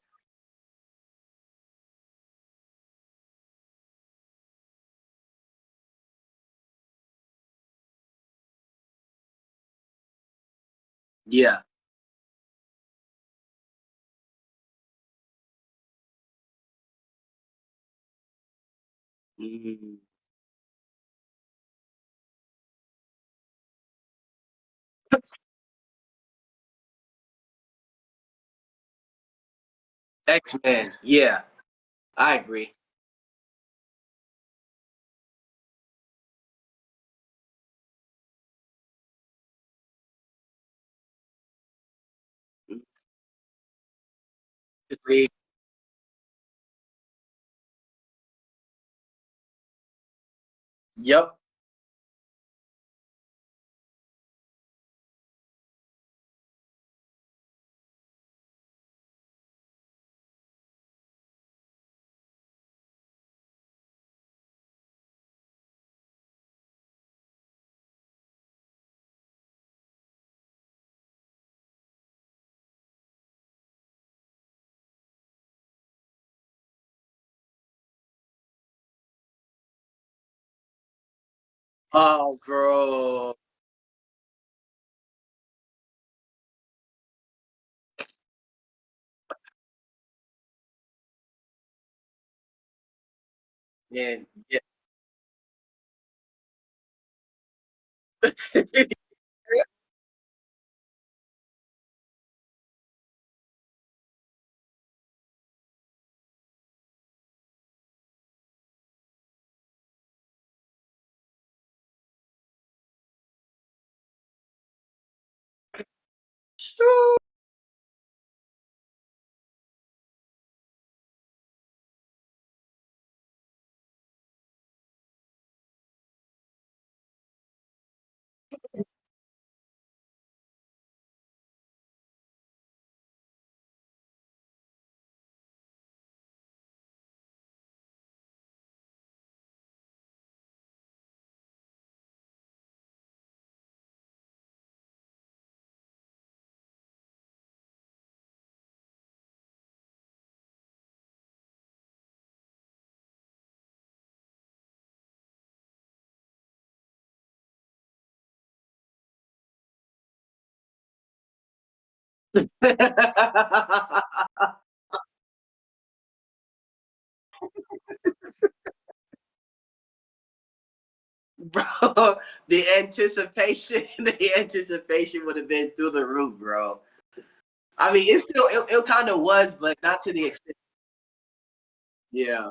yeah. Mm. X-Men, yeah, I agree. Yep. Oh, bro. Man, yeah. Bro, the anticipation would have been through the roof, bro. I mean, it kind of was, but not to the extent. Yeah.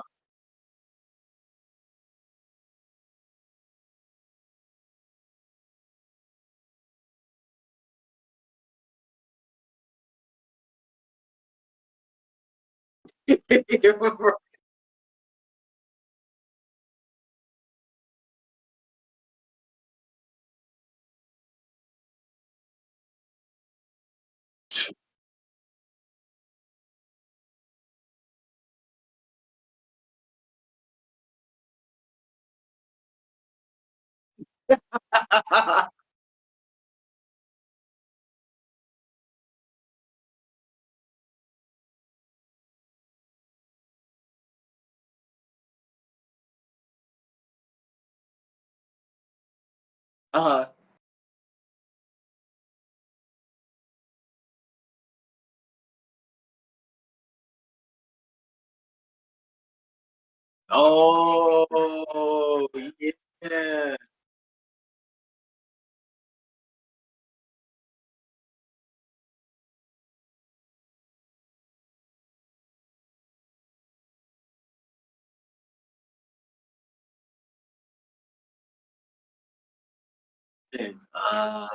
Uh-huh. Oh, yeah. Uh,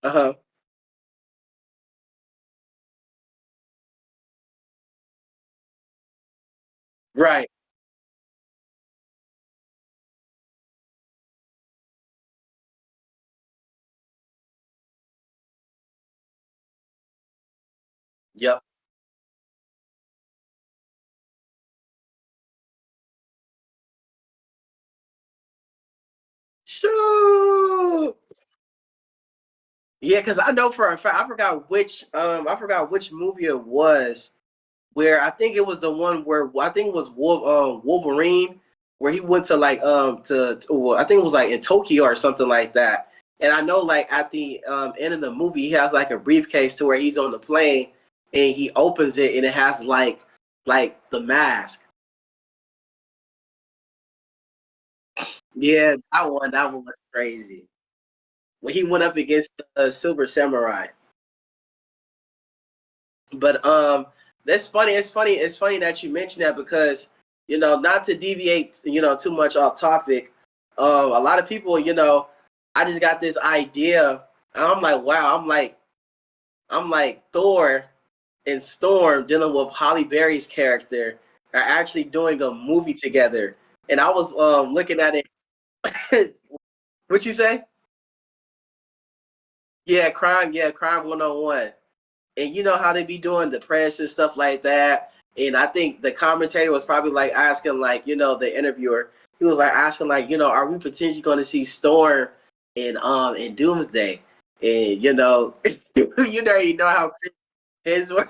uh-huh. Right. Yep. Sure. Yeah, because I know for a fact I forgot which movie it was where I think it was the one where I think it was Wolverine where he went to like well, I think it was like in Tokyo or something like that. And I know like at the end of the movie he has like a briefcase to where he's on the plane and he opens it and it has like the mask. Yeah, that one was crazy. When he went up against Silver Samurai. But that's funny. It's funny that you mentioned that because not to deviate too much off topic. A lot of people I just got this idea, and I'm like, wow. I'm like Thor and Storm dealing with Holly Berry's character are actually doing a movie together, and I was looking at it. What you say? Yeah, crime 101. And you know how they be doing the press and stuff like that. And I think the commentator was probably like asking, like, the interviewer, he was like asking, like, are we potentially going to see Storm in Doomsday? And you already know how his were.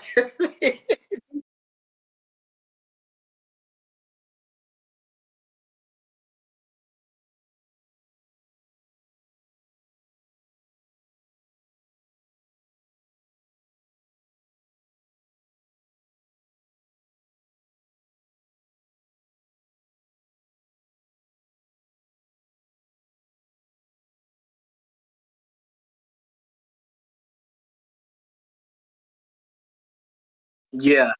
Yeah.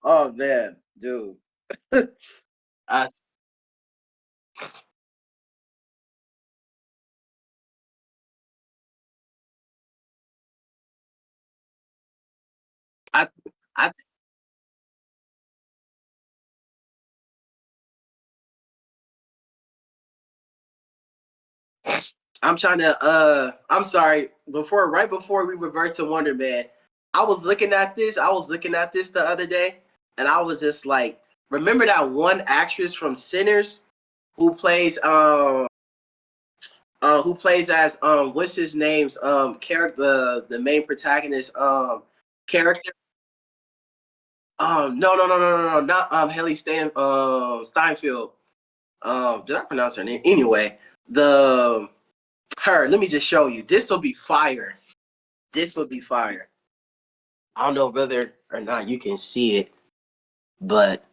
Oh man, dude. I, I, I, I'm trying to. I'm sorry. Right before we revert to Wonder Man, I was looking at this the other day, and I was just like, remember that one actress from Sinners who plays who plays as what's his name's character, the main protagonist character. No, not Haley Steinfeld. Did I pronounce her name? Anyway, the her. Let me just show you. This will be fire. This will be fire. I don't know whether or not you can see it, but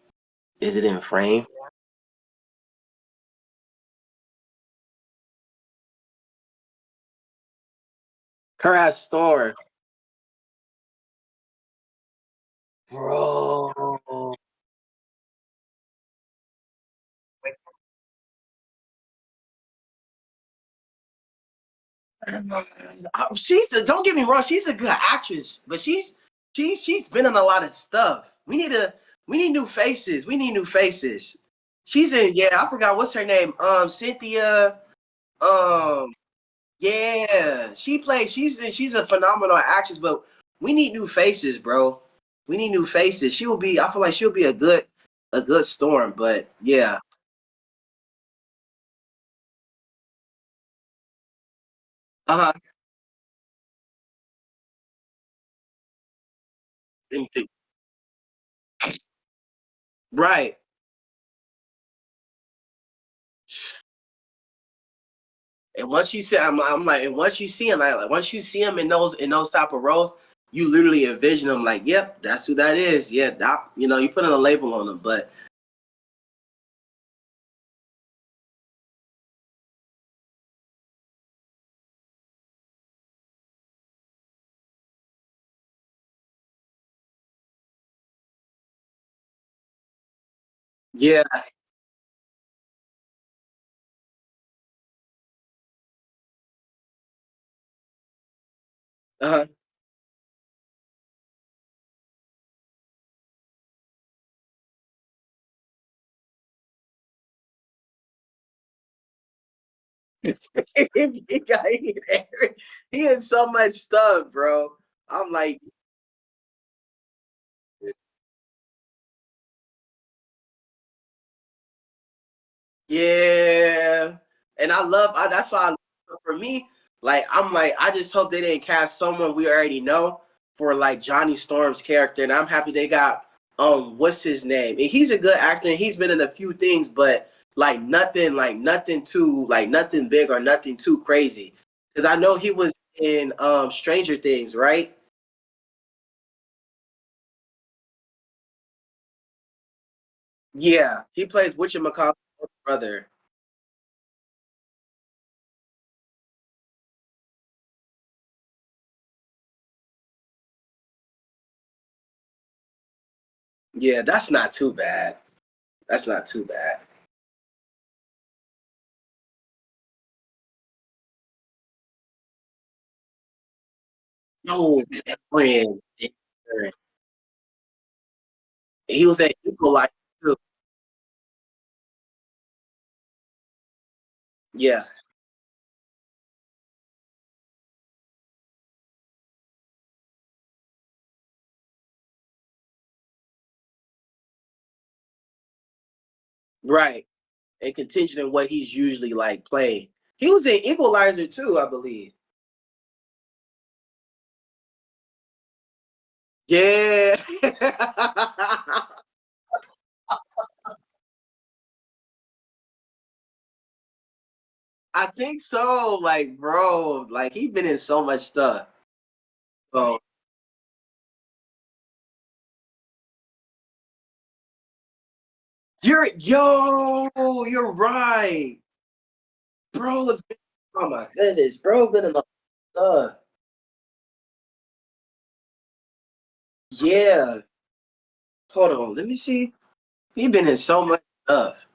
is it in frame? Her as Storm, bro. She's a, don't get me wrong, she's a good actress, but she's been in a lot of stuff. We need new faces. We need new faces. She's in, yeah, I forgot what's her name. Cynthia. Um yeah, she's a phenomenal actress, but we need new faces, bro. We need new faces. She will be, I feel like she'll be a good Storm, but yeah. Uh-huh. Right. And once you see, I'm like, and once you see him, like once you see him in those type of roles, you literally envision him like, yep, that's who that is. Yeah, that, you know, you put in a label on him. But yeah, uh, he got he had so much stuff, bro. I'm like, yeah, and that's why for me, like I'm like I just hope they didn't cast someone we already know for like Johnny Storm's character, and I'm happy they got what's his name, and he's a good actor, and he's been in a few things, but like nothing too like nothing big or nothing too crazy, because I know he was in Stranger Things, right? Yeah, he plays Witcher brother. Yeah, that's not too bad. That's not too bad. No, friend. He was at Equalizer too. Yeah, right. And contingent on what he's usually like playing. He was in Equalizer too, I believe. Yeah. I think so. Like, bro, like he's been in so much stuff. So you're right. Bro, it's been, oh my goodness, bro, been in a lot of stuff. Yeah. Hold on, let me see. He been in so much stuff.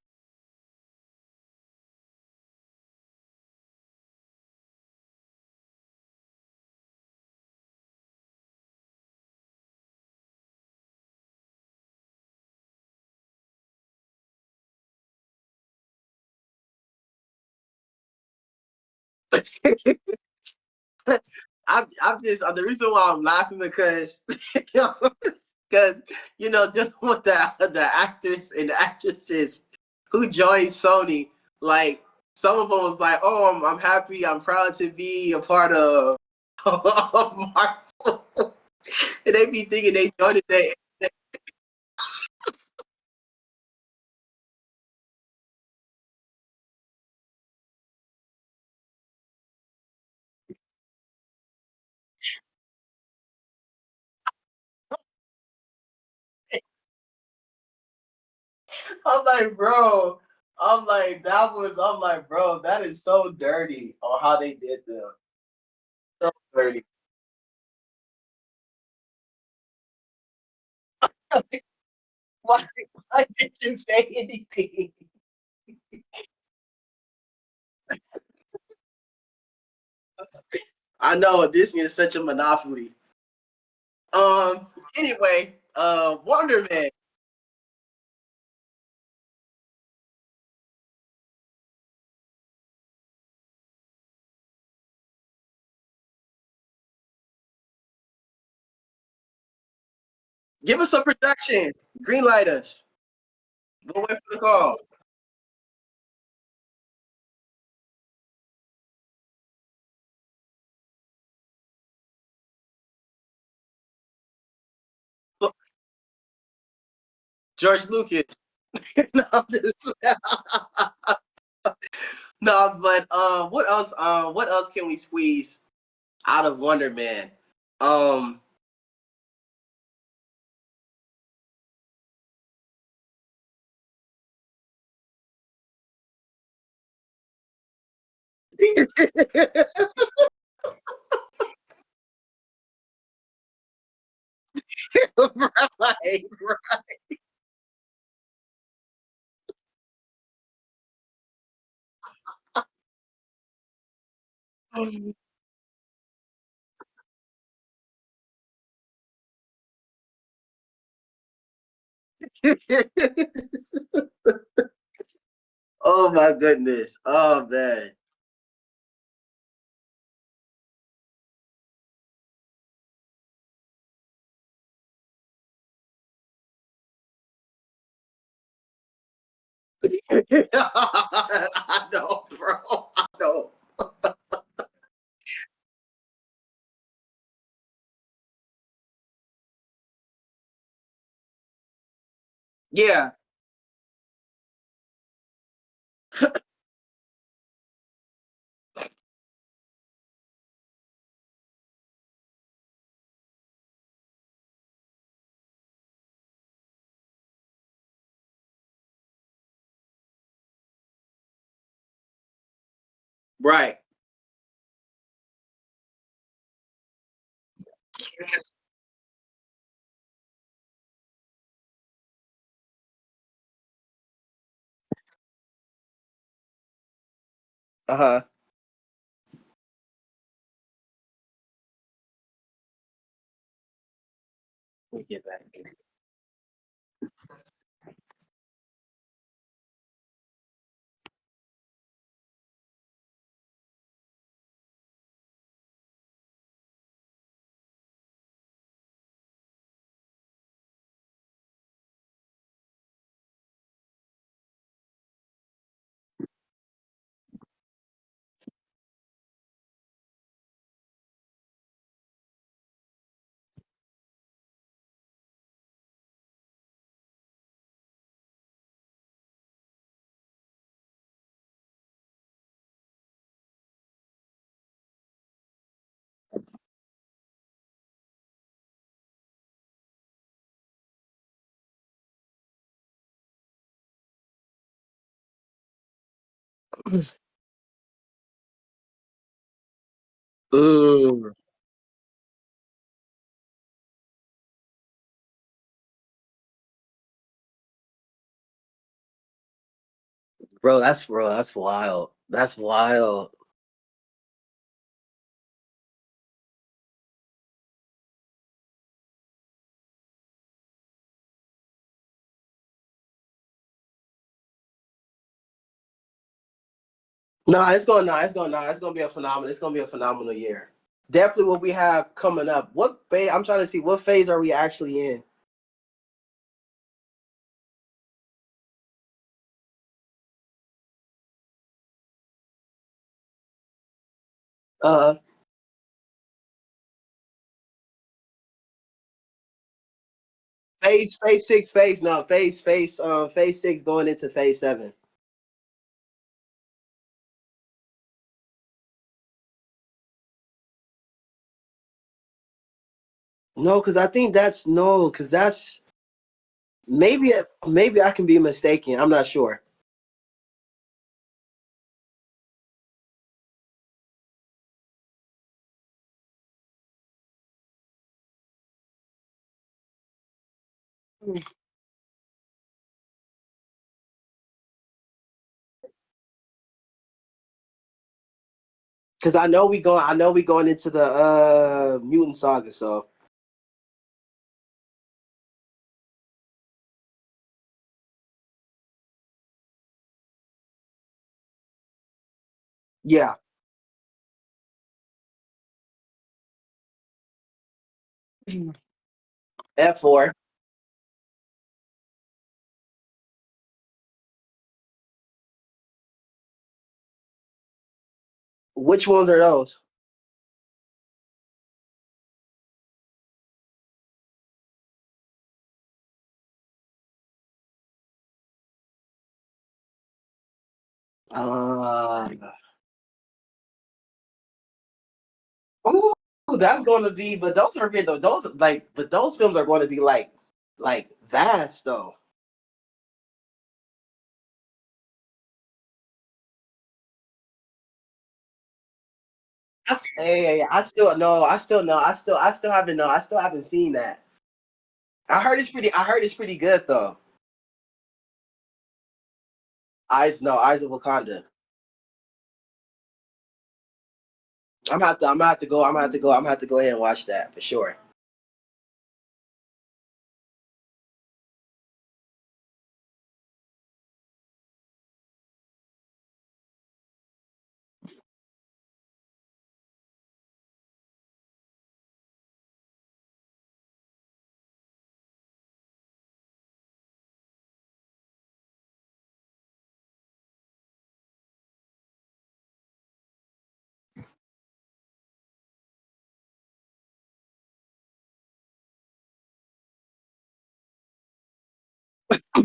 I'm just the reason why I'm laughing because because just with the actors and actresses who joined Sony, like some of them was like, oh, I'm happy, I'm proud to be a part of, of Marvel, and they be thinking they joined it. I'm like, bro. I'm like, that was. I'm like, bro, that is so dirty on how they did them. So dirty. Why? Why did you say anything? I know Disney is such a monopoly. Um. Anyway, Wonder Man. Give us some production. Greenlight us. We'll wait for the call. George Lucas. No, no, but what else? What else can we squeeze out of Wonder Man? Um, right, right. Oh my goodness. Oh man. I know, bro. I know. Yeah, right. Uh-huh. Let me get back. Ooh, bro, that's wild. That's wild. It's gonna be a phenomenal. It's gonna be a phenomenal year. Definitely what we have coming up. What phase? I'm trying to see what phase are we actually in. Uh, phase six, phase no, phase six going into phase seven. No, because I think that's no, because that's Maybe I can be mistaken. I'm not sure. Because I know we going into the mutant saga, so yeah. F4. Which ones are those? Uh, oh, that's going to be. But those are good though. Those like, but those films are going to be like vast though. I still know. I still know. I still haven't know. I still haven't seen that. I heard it's pretty. I heard it's pretty good though. Eyes no Eyes of Wakanda. I'm gonna have to go. I'm gonna have to go. I'm gonna have to go ahead and watch that for sure.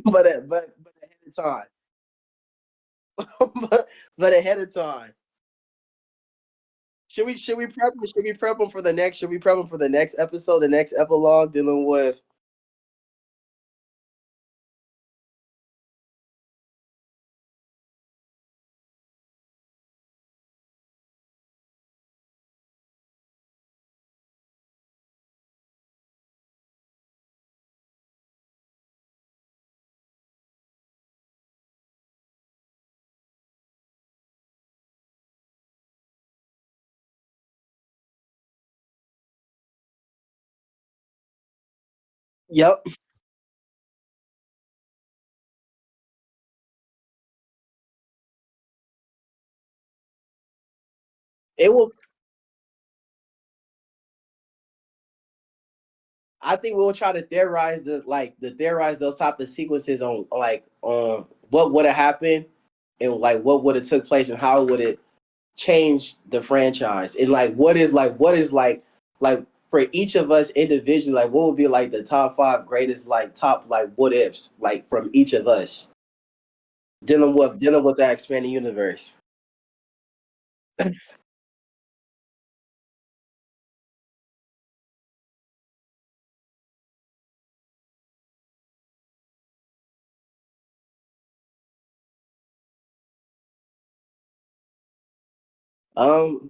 But ahead of time. but ahead of time. Should we prep them for the next? Should we prep them for the next episode, the next epilogue dealing with? Yep. It will. I think we'll try to theorize those type of sequences on what would have happened and like what would have took place and how would it change the franchise and like for each of us individually, like what would be like the top five greatest like top like what ifs like from each of us dealing with that expanding universe.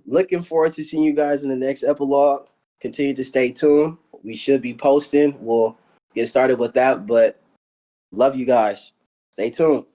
Looking forward to seeing you guys in the next epilogue. Continue to stay tuned. We should be posting. We'll get started with that, but love you guys. Stay tuned.